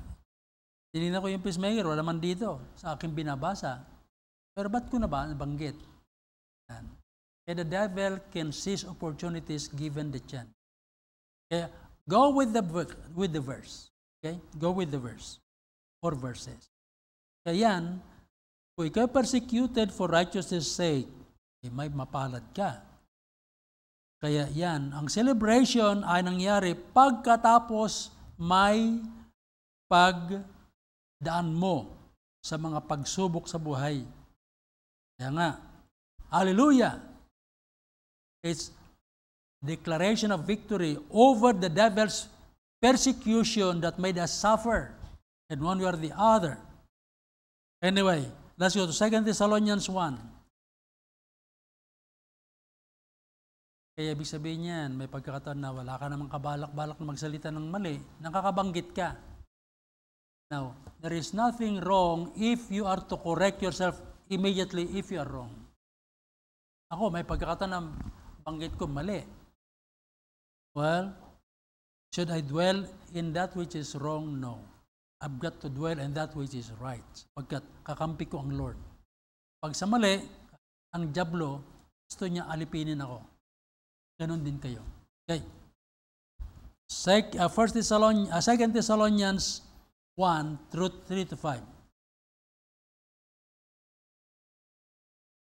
tinignan ko yung peacemaker, wala man dito sa aking binabasa. Pero ba't ko na ba nabanggit? Kaya the devil can seize opportunities given the chance. Kaya, go with the verse. Okay? Go with the verse. Or verses. Kaya yan, kung ikaw persecuted for righteousness' sake, may mapalad ka. Kaya yan, ang celebration ay nangyari pagkatapos may pagdaan mo sa mga pagsubok sa buhay. Kaya nga, hallelujah! It's declaration of victory over the devil's persecution that made us suffer in one way or the other. Anyway, let's go to 2 Thessalonians 1. Kaya ibig sabihin yan, may pagkakataon na wala ka namang kabalak-balak na magsalita ng mali, nakakabanggit ka. Now, there is nothing wrong if you are to correct yourself immediately if you are wrong. Ako, may pagkakataon na banggit ko mali. Well, should I dwell in that which is wrong? No. I've got to dwell in that which is right. Pagkat kakampi ko ang Lord. Pag sa mali, ang diablo, gusto niya alipinin ako. Ganon din kayo. Okay. 2 Thessalonians 1, 3-5.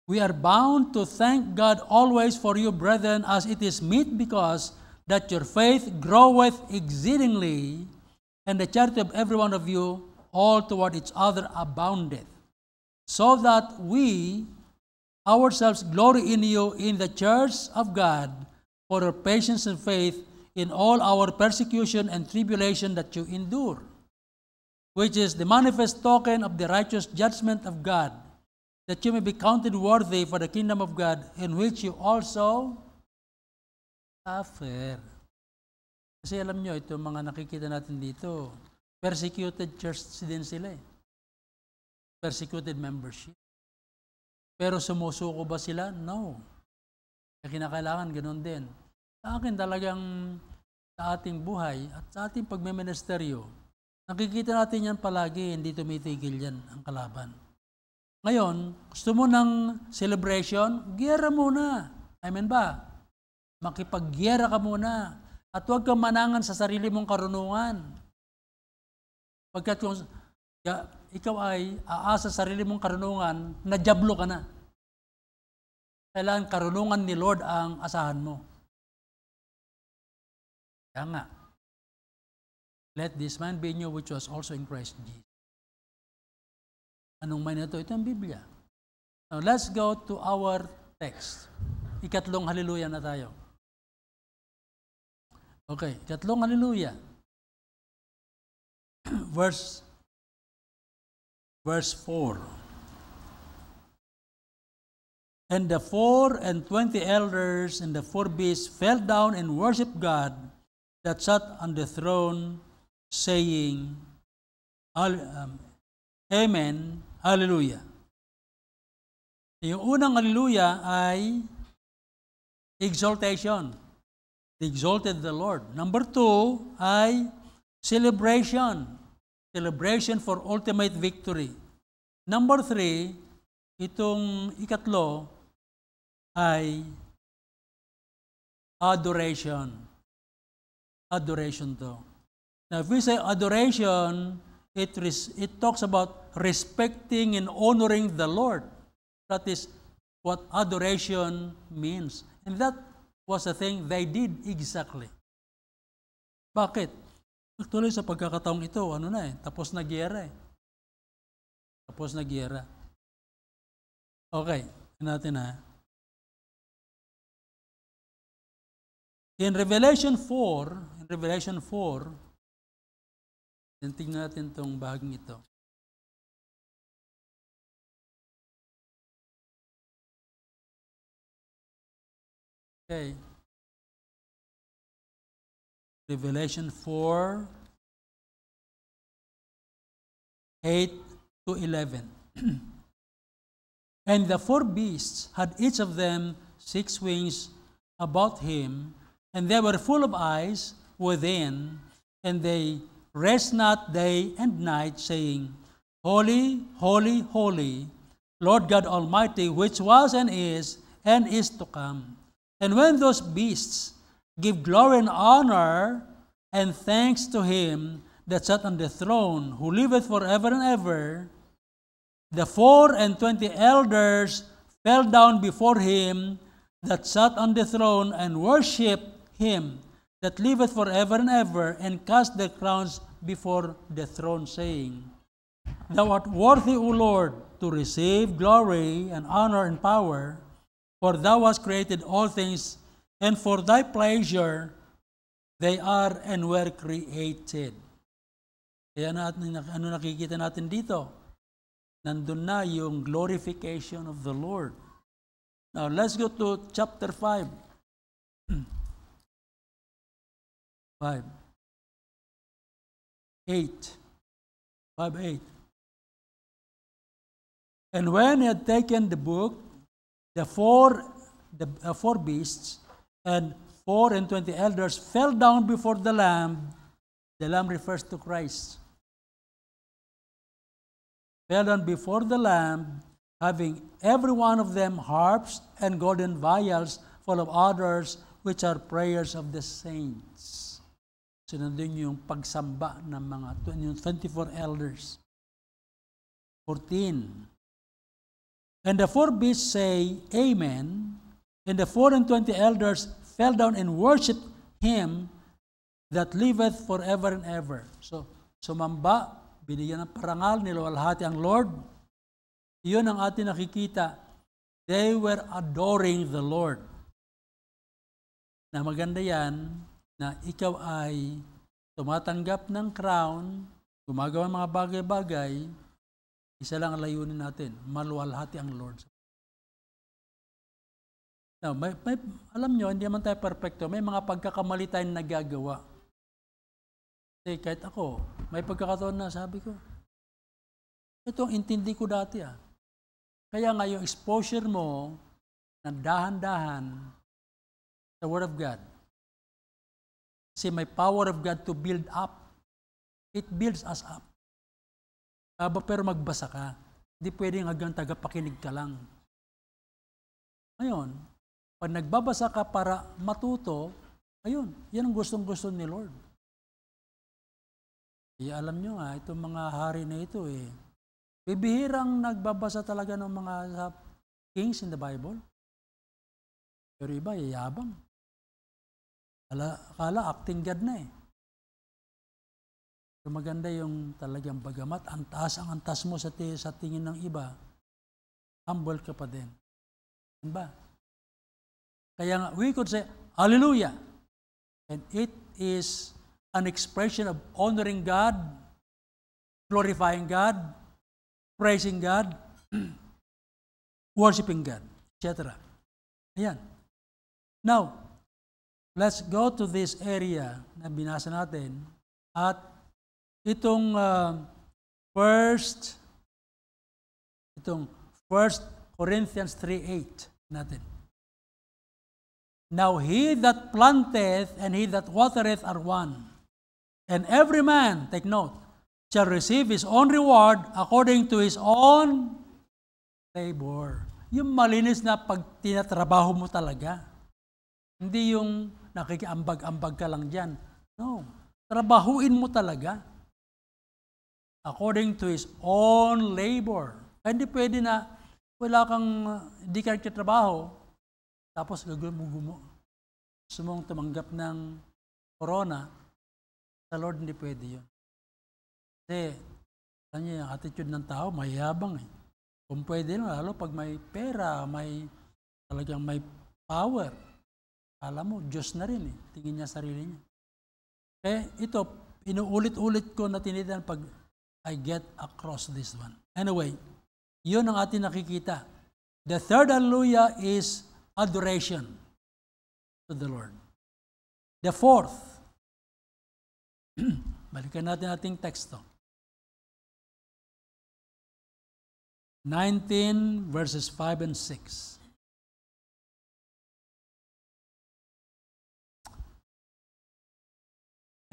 We are bound to thank God always for you, brethren, as it is meet, because that your faith groweth exceedingly, and the charity of every one of you all toward each other aboundeth, so that we ourselves glory in you in the church of God, for your patience and faith in all our persecution and tribulation that you endure, which is the manifest token of the righteous judgment of God, that you may be counted worthy for the kingdom of God, in which you also suffer. Kasi alam nyo, ito mga nakikita natin dito, persecuted church din sila eh. Persecuted membership. Pero sumusuko ba sila? No. Kaya kinakailangan ganun din. Sa akin talagang sa ating buhay at sa ating pagmeministeryo, nakikita natin yan palagi, hindi tumitigil yan ang kalaban. Ngayon, gusto mo ng celebration? Giyera muna. Amen ba? Makipag-giyera ka muna. At huwag kang manangan sa sarili mong karunungan. Pagkat kung ikaw ay aasa sa sarili mong karunungan, nadyablo ka na. Kailangan karunungan ni Lord ang asahan mo. Kaya nga, let this mind be in you which was also in Christ Jesus. Anong mind na ito? Ito ang Biblia. Now, let's go to our text. Ikatlong hallelujah na tayo. Okay, ikatlong hallelujah. Verse 4. And the 24 elders and the 4 beasts fell down and worshiped God that sat on the throne, saying, Amen, Hallelujah. Yung unang hallelujah ay exaltation. They exalted the Lord. Number 2 ay celebration. Celebration for ultimate victory. Number 3, itong ikatlo ay adoration. Adoration to. Now, if we say adoration, it talks about respecting and honoring the Lord. That is what adoration means. And that was the thing they did exactly. Bakit? Actually, sa pagkakataong ito, tapos na giyera eh. Tapos na giyera. Okay, natin ha. In Revelation 4, tingnan natin itong bahaging ito. Okay. Revelation 4, 8-11. And the 4 beasts had each of them 6 wings about him, and they were full of eyes within, and they rest not day and night, saying, Holy, holy, holy, Lord God Almighty, which was and is to come. And when those beasts give glory and honor and thanks to him that sat on the throne, who liveth forever and ever, the 24 elders fell down before him that sat on the throne, and worshipped him that liveth forever and ever, and cast their crowns before the throne, saying, Thou art worthy, O Lord, to receive glory and honor and power, for thou hast created all things, and for thy pleasure they are and were created. Kaya ano nakikita natin dito? Nandun na yung glorification of the Lord. Now, let's go to chapter 5. 5. 8. 5:8. And when he had taken the book, the four beasts and 24 elders fell down before the Lamb. The Lamb refers to Christ. Fell down before the Lamb, having every one of them harps and golden vials full of odors, which are prayers of the saints. So nandun yung pagsamba ng mga 24 elders. 14. And the 4 beasts say, Amen. And the 24 elders fell down and worshipped him that liveth forever and ever. So, sumamba, binigyan ng parangal, niluwalhati ang Lord. Iyon ang ating nakikita. They were adoring the Lord. Na maganda yan, na ikaw ay tumatanggap ng crown, gumagawa ng mga bagay-bagay, isa lang ang layunin natin, maluwalhati ang Lord. Now, alam nyo, hindi naman tayo perfecto. May mga pagkakamali tayong nagagawa. Kasi kahit ako, may pagkakataon na sabi ko, ito ang intindi ko dati Kaya nga yung exposure mo, ng dahan-dahan, the Word of God. Kasi may power of God to build up. It builds us up. Pero magbasa ka. Hindi pwedeng hanggang tagapakinig ka lang. Ngayon, pag nagbabasa ka para matuto, ayun, yan ang gustong-gusto ni Lord. Alam nyo nga, itong mga hari na ito bibihirang nagbabasa talaga ng mga kings in the Bible. Pero iba, yayabang. Akala acting God na So maganda yung talagang bagamat ang antas mo sa tingin ng iba, humble ka pa din. Diba? Kaya nga, we could say, Hallelujah! And it is an expression of honoring God, glorifying God, praising God, worshiping God, etc. Ayan. Now, let's go to this area na binasa natin at itong 1 Corinthians 3:8 natin. Now he that planteth and he that watereth are one, and every man, take note, shall receive his own reward according to his own labor. Yung malinis na pag tinatrabaho mo talaga. Hindi yung nakikiambag-ambag ka lang dyan. No. Trabahuin mo talaga. According to his own labor. Hindi pwede na wala kang, hindi ka nagtatrabaho, tapos gusto mong tumanggap ng corona, sa Lord hindi pwede yun. Kasi, yung attitude ng tao, mayabang Kung pwede lang, lalo pag may pera, talagang may power. Alam mo, Diyos na rin Tingin niya sarili niya. Ito, inuulit-ulit ko na tinitan pag I get across this one. Anyway, yun ang ating nakikita. The third hallelujah is adoration to the Lord. The fourth, balikan natin ating teksto. 19 verses 5 and 6.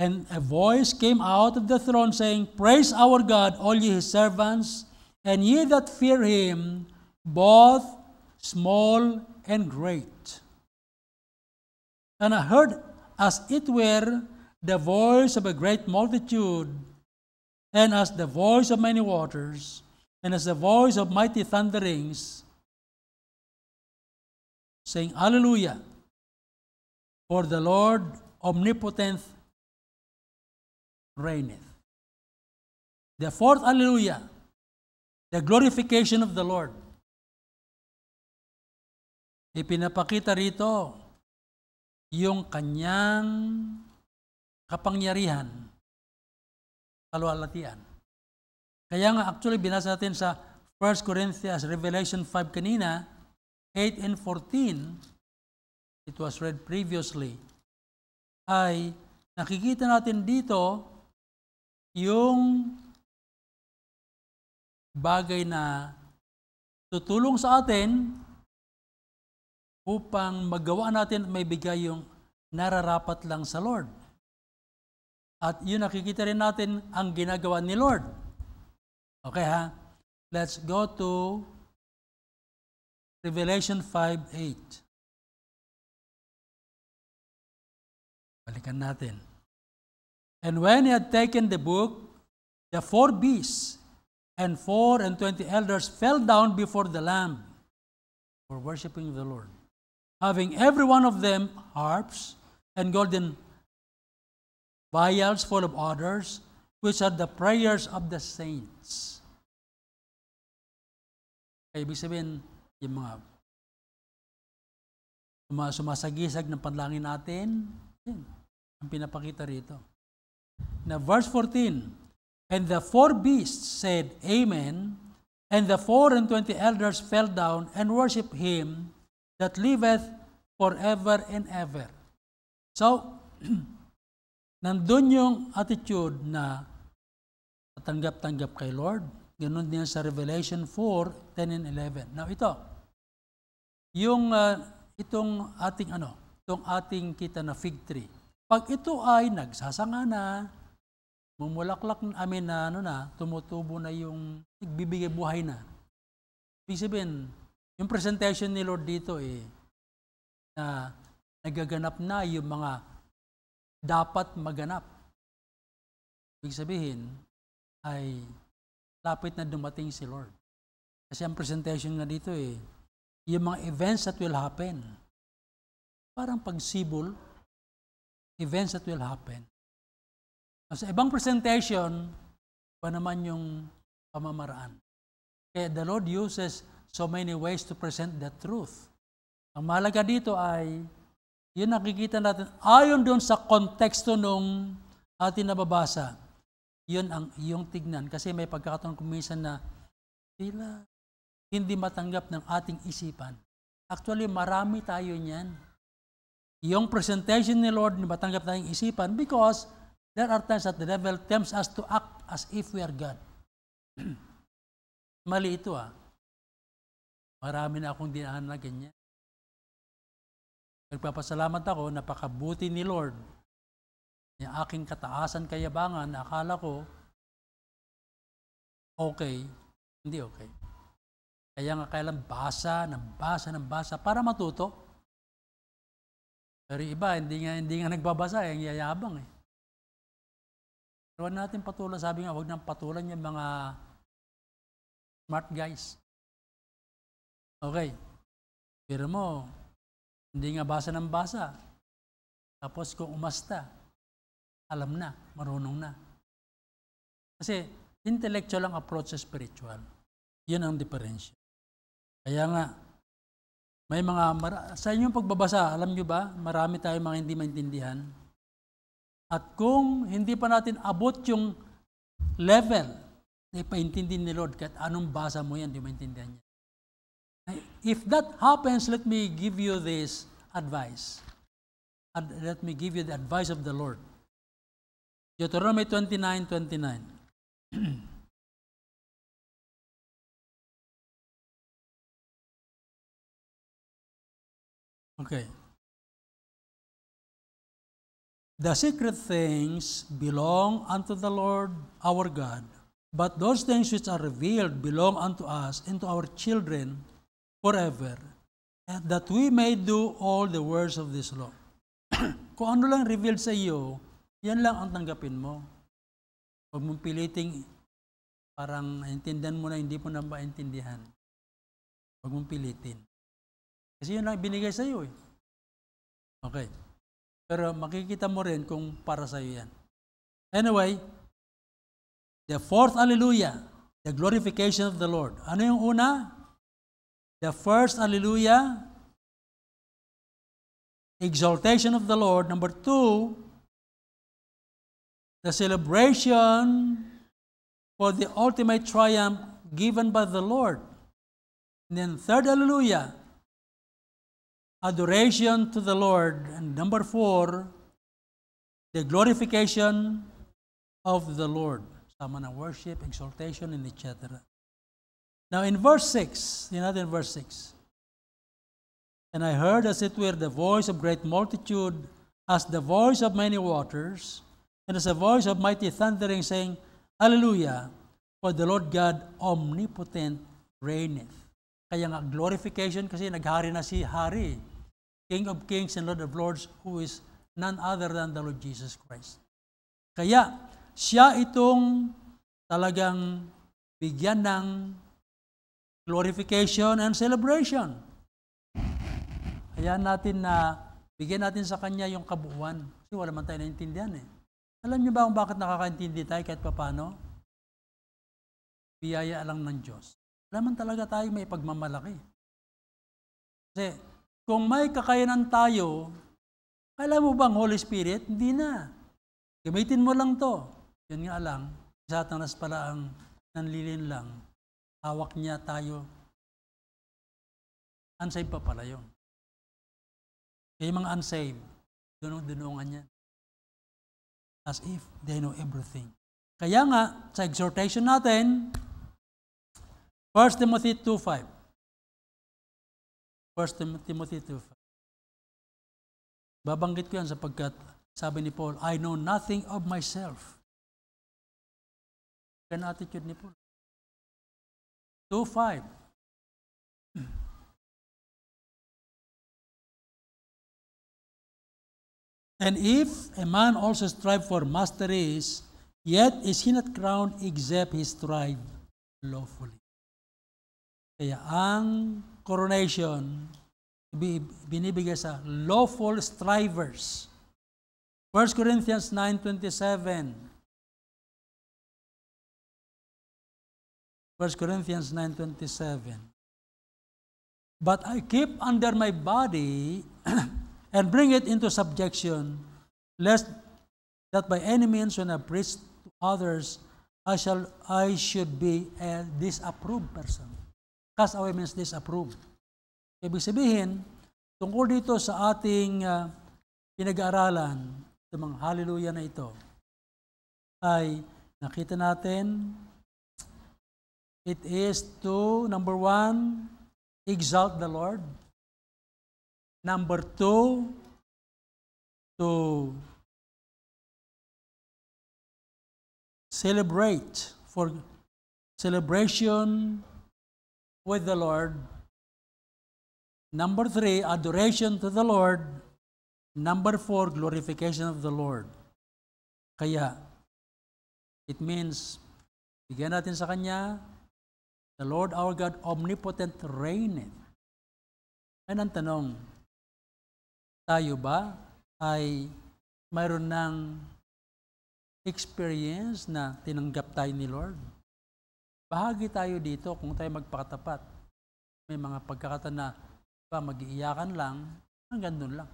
And a voice came out of the throne saying, Praise our God, all ye his servants, and ye that fear him, both small and great. And I heard, as it were, the voice of a great multitude, and as the voice of many waters, and as the voice of mighty thunderings, saying, Alleluia, for the Lord omnipotent reigneth. The fourth Alleluia, the glorification of the Lord. Ipinapakita rito yung kanyang kapangyarihan, kaluwalhatian. Kaya nga actually binasa natin sa 1 Corinthians, Revelation 5 kanina, 8 and 14, it was read previously, ay nakikita natin dito yung bagay na tutulong sa atin upang magawa natin may bigay yung nararapat lang sa Lord. At yun nakikita rin natin ang ginagawa ni Lord. Okay ha? Let's go to Revelation 5:8. Balikan natin. And when he had taken the book, the 4 beasts and 24 elders fell down before the Lamb for worshiping the Lord, having every one of them harps and golden vials full of odors, which are the prayers of the saints. Kaya ibig sabihin, yung mga sumasagisag ng panlangin natin, yun, ang pinapakita rito. Na verse 14, and the 4 beasts said, Amen, and the 24 elders fell down and worshiped him that liveth forever and ever. So, nandun yung attitude na tanggap-tanggap kay Lord. Ganun din sa Revelation 4, 10 and 11. Now ito, yung itong ating kita na fig tree. Pag ito ay nagsasanga na, mumulaklak tumutubo na yung nagbibigay buhay na. Ibig sabihin, yung presentation ni Lord dito na nagaganap na yung mga dapat maganap. Ibig sabihin, ay lapit na dumating si Lord. Kasi ang presentation na dito yung mga events that will happen. Parang pagsibol, events that will happen. Sa ibang presentation, pa naman yung pamamaraan. Kaya the Lord uses so many ways to present the truth. Ang mahalaga dito ay yun nakikita natin, ayon doon sa konteksto nung ating nababasa, yun ang iyong tignan. Kasi may pagkakataon kuminsan na tila hindi matanggap ng ating isipan. Actually, marami tayo niyan. Yung presentation ni Lord, hindi matanggap tayong isipan because there are times that the devil tempts us to act as if we are God. Mali ito Marami na akong dinaan na ganyan. Nagpapasalamat ako, napakabuti ni Lord. Yung aking kataasan, kayabangan, na akala ko, okay, hindi okay. Kaya nga kailan basa para matuto. Pero iba, hindi nga nagbabasa, yung yayabang Huwag natin patulan, sabi nga, huwag nang patulan yung mga smart guys. Okay, pero mo, hindi nga basa ng basa. Tapos kung umasta, alam na, marunong na. Kasi intellectual ang approach sa spiritual. Yun ang diferensya. Kaya nga, may sa inyong pagbabasa, alam nyo ba, marami tayong mga hindi maintindihan. At kung hindi pa natin abot yung level na ipaintindi ni Lord, kahit anong basa mo yan, hindi maintindihan niya. If that happens, let me give you this advice. Let me give you the advice of the Lord. Deuteronomy 29:29. Okay. The secret things belong unto the Lord our God, but those things which are revealed belong unto us and to our children forever, and that we may do all the words of this law. Kung ano lang revealed sa iyo, yan lang ang tanggapin mo. Huwag mong piliting parang intindihan mo na hindi mo na maintindihan. Huwag mong pilitin. Kasi yun lang binigay sa iyo eh. Okay. Pero makikita mo rin kung para sa iyo yan. Anyway, the fourth hallelujah, the glorification of the Lord. Ano yung una? The first hallelujah, exaltation of the Lord. Number 2, the celebration for the ultimate triumph given by the Lord. And then third hallelujah, adoration to the Lord. And number 4, the glorification of the Lord. Sama ng worship, exaltation, and etc. Now in verse 6, in verse 6, and I heard as it were the voice of great multitude, as the voice of many waters, and as a voice of mighty thundering, saying, Hallelujah, for the Lord God omnipotent reigneth. Kaya nga glorification kasi naghari na si Hari, King of Kings and Lord of Lords, who is none other than the Lord Jesus Christ. Kaya siya itong talagang bigyan ng glorification and celebration. Kaya natin na bigyan natin sa Kanya yung kabuuan. Kasi wala man tayo naintindihan eh. Alam niyo ba kung bakit nakakaintindi tayo kahit papano? Biyaya lang ng Diyos. Wala man talaga tayo may pagmamalaki. Kasi kung may kakayanan tayo, alam mo bang Holy Spirit? Hindi na. Gamitin mo lang to. Yun nga lang, Satanas pala ang nanlilin lang. Hawak niya tayo. Unsaved pa pala yun. Kaya yung mga unsaved, dunong-dunungan yan. As if they know everything. Kaya nga, sa exhortation natin, 1 Timothy 2:5. 1 Timothy 2:5. Babanggit ko yan sapagkat sabi ni Paul, I know nothing of myself. Yan attitude ni Paul. 2:5. And if a man also strive for masteries, yet is he not crowned except he strive lawfully. Kaya ang coronation binibigay sa lawful strivers. 1 Corinthians 9:27. 1 Corinthians 9:27. But I keep under my body and bring it into subjection, lest that by any means when I preach to others, I should be a disapproved person. Cast away means disapproved. Ibig sabihin, tungkol dito sa ating pinag-aaralan, sa mga hallelujah na ito, ay nakita natin, it is to, number 1, exalt the Lord. Number 2, to celebrate, for celebration with the Lord. Number 3, adoration to the Lord. Number 4, glorification of the Lord. Kaya, it means, bigyan natin sa Kanya, the Lord our God omnipotent reigneth. Ay ang tanong, tayo ba ay mayroon ng experience na tinanggap tayo ni Lord? Bahagi tayo dito kung tayo magpakatapat. May mga pagkakataon na mag-iiyakan lang, hanggang doon lang.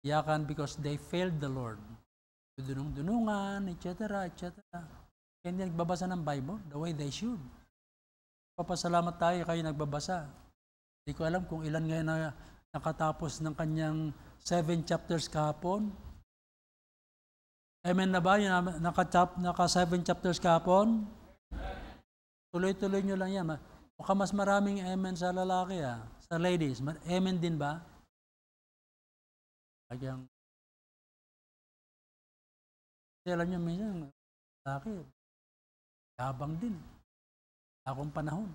Iyakan because they failed the Lord. Dunung-dunungan, etc., etc. Kaya hindi nagbabasa ng Bible the way they should. Papasalamat tayo kayo nagbabasa. Hindi ko alam kung ilan ngayon na nakatapos ng kanyang 7 chapters kahapon. Amen na ba? Yung naka 7 chapters kahapon? Tuloy-tuloy nyo lang yan. Mukhang mas maraming amen sa lalaki, sa ladies. Amen din ba? Agyang Kasi alam niyo, minsan, sa akin, yabang din. Wala akong panahon.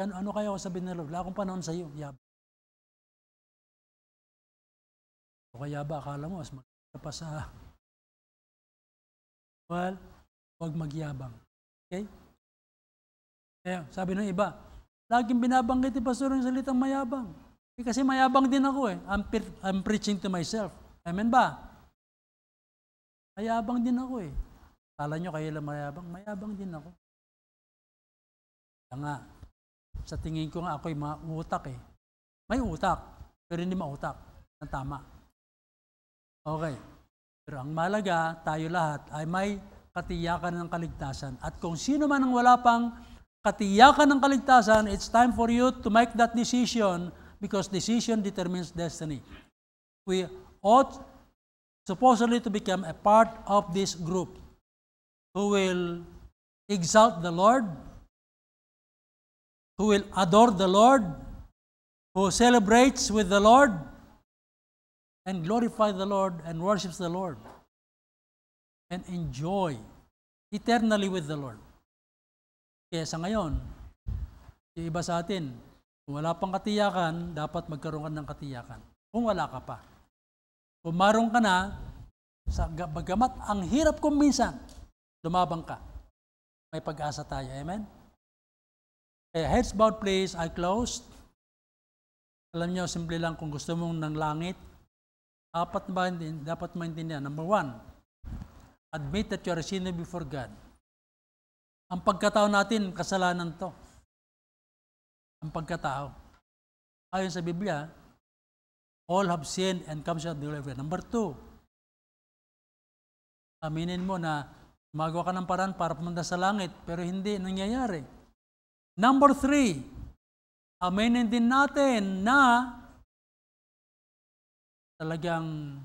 Ano kaya ako sabihin na Lord? Wala akong panahon sa iyo, yabang. O kaya ba, akala mo, mas maganda pa sa... Well, huwag magyabang. Okay? Kaya, sabi ng iba, laging binabanggit ni Pastor yung salitang mayabang. Kasi mayabang din ako eh. I'm preaching to myself. Amen ba? Mayabang din ako eh. Kala nyo kayo lang mayabang? Mayabang din ako. Kaya nga, sa tingin ko nga ako'y mautak eh. May utak, pero hindi mautak. Ang tama. Okay. Pero ang malaga, tayo lahat ay may katiyakan ng kaligtasan. At kung sino man ang wala pang katiyakan ng kaligtasan, it's time for you to make that decision because decision determines destiny. We ought supposedly to become a part of this group who will exalt the Lord, who will adore the Lord, who celebrates with the Lord, and glorify the Lord and worships the Lord, and enjoy eternally with the Lord. Kaya sa ngayon, yung iba sa atin, kung wala pang katiyakan, dapat magkaroon ka ng katiyakan. Kung wala ka pa. Kung maroon ka na, bagamat ang hirap kung minsan, lumabang ka. May pag-asa tayo. Amen? Kaya heads bowed please, I closed. Alam niyo, simple lang kung gusto mong ng langit, dapat maintindihan. Number 1, admit that you are a sinner before God. Ang pagkatao natin, kasalanan to. Ang pagkatao. Ayon sa Biblia, all have sinned and come short of the glory of God. Number 2, aminin mo na gumagawa ka ng paraan para pumunta sa langit, pero hindi nangyayari. Number 3, aminin din natin na talagang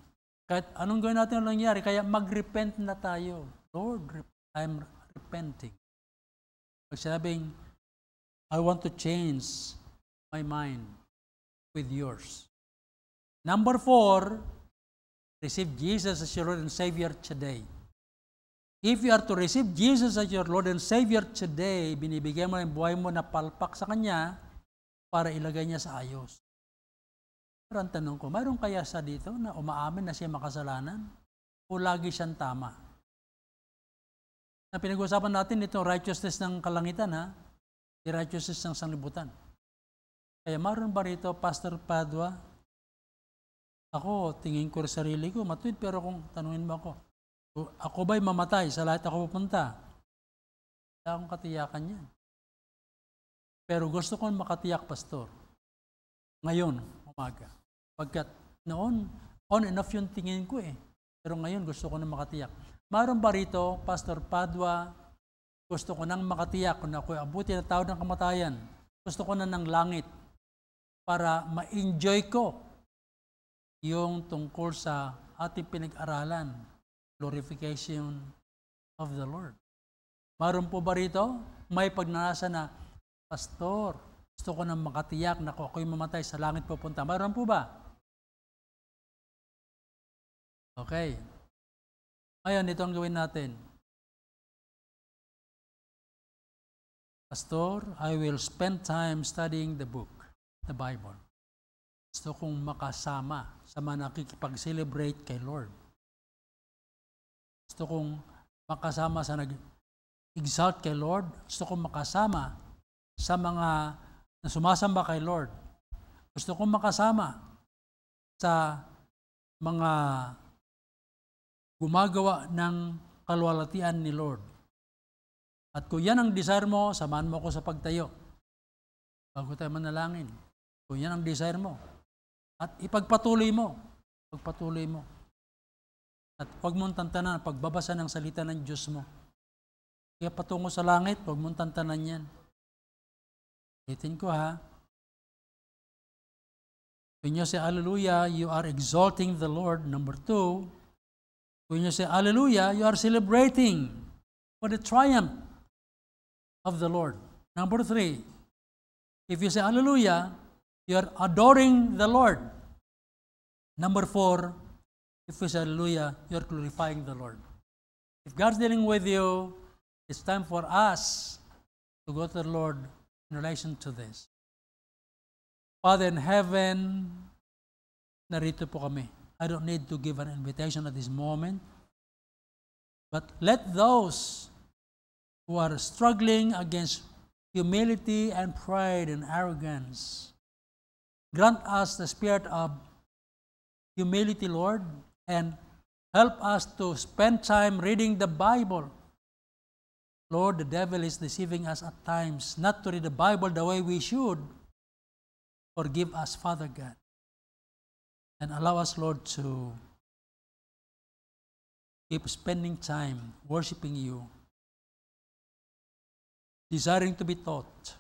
kahit anong gawin natin ang nangyari, kaya mag-repent na tayo. Lord, I'm repenting. Pag sinabing, I want to change my mind with yours. Number 4, receive Jesus as your Lord and Savior today. If you are to receive Jesus as your Lord and Savior today, binibigyan mo ng buhay mo na palpak sa Kanya para ilagay niya sa ayos. Pero ang tanong ko, mayroon kaya sa dito na umaamin na siya makasalanan? O lagi siyang tama? Na pinag-usapan natin ito, righteousness ng kalangitan, ha? The righteousness ng sanglibutan. Kaya mayroon ba rito, Pastor Padua? Ako, tingin ko sa sarili ko, matuwid, pero kung tanungin mo ako ba'y mamatay sa lahat ako pupunta? Wala akong katiyakan yan. Pero gusto kong makatiyak, Pastor. Ngayon, umaga. Pagkat noon, on and off yung tingin ko eh. Pero ngayon, gusto ko na makatiyak. Mayroon ba rito, Pastor Padua, gusto ko nang makatiyak kung ako'y abuti na tao ng kamatayan. Gusto ko na ng langit para ma-enjoy ko yung tungkol sa ating pinag-aralan, glorification of the Lord. Mayroon po ba rito? May pagnanasa na, Pastor, gusto ko nang makatiyak na ako'y mamatay sa langit pupunta. Mayroon po ba? Okay. Ngayon, ito ang gawin natin. Pastor, I will spend time studying the book, the Bible. Gusto kong makasama sa mga nakikipag-celebrate kay Lord. Gusto kong makasama sa nag-exalt kay Lord. Gusto kong makasama sa mga na sumasamba kay Lord. Gusto kong makasama sa mga gumagawa ng kalwalatian ni Lord. At kung yan ang desire mo, samahan mo ako sa pagtayo. Bago tayo manalangin. Kung yan ang desire mo. At ipagpatuloy mo. Pagpatuloy mo. At huwag mong tantanan pagbabasa ng salita ng Diyos mo. Kaya patungo sa langit, huwag mong tantanan yan. Itin ko ha. When you say hallelujah, you are exalting the Lord. Number 2, when you say hallelujah, you are celebrating for the triumph of the Lord. Number 3, if you say hallelujah, you are adoring the Lord. Number 4, If we say hallelujah, you're glorifying the Lord. If God's dealing with you, it's time for us to go to the Lord in relation to this. Father in heaven, narito po kami. I don't need to give an invitation at this moment. But let those who are struggling against humility and pride and arrogance, grant us the spirit of humility, Lord, and help us to spend time reading the Bible. Lord, the devil is deceiving us at times not to read the Bible the way we should. Forgive us, Father God, and allow us, Lord, to keep spending time worshiping you, desiring to be taught.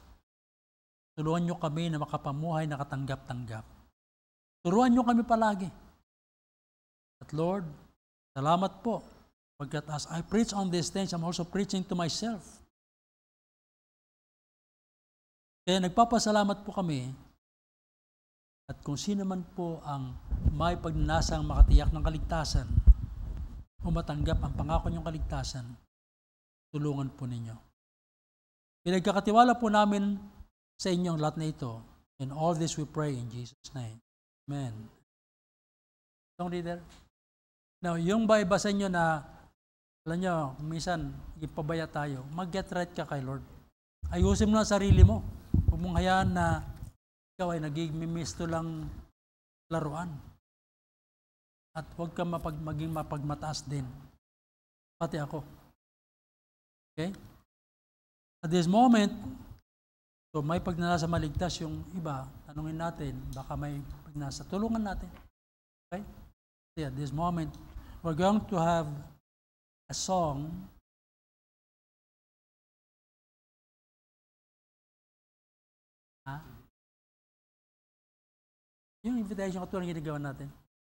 Tulungan nyo kami na makapamuhay na katanggap-tanggap. Turuan nyo kami palagi. At Lord, salamat po. Pagkat as I preach on these things, I'm also preaching to myself. Kaya nagpapasalamat po kami. At kung sino man po ang may pagnanasang makatiyak ng kaligtasan o matanggap ang pangako niyong kaligtasan, tulungan po ninyo. Pinagkakatiwala po namin sa inyong lahat na ito. And all this we pray in Jesus' name. Amen. Song reader. Now, yung ba ibasa nyo na, alam nyo, minsan, ipabaya tayo, mag-get right ka kay Lord. Ayusin mo na sarili mo. Huwag mong hayaan na ikaw ay nagigimisto lang laruan. At huwag ka maging mapagmataas din. Pati ako. Okay? At this moment, so may pagnanasa maligtas yung iba, tanungin natin, baka may pagnanasa. Tulungan natin. Okay? So at this moment, we're going to have a song. Yung invitation ko ito ang ginagawa natin.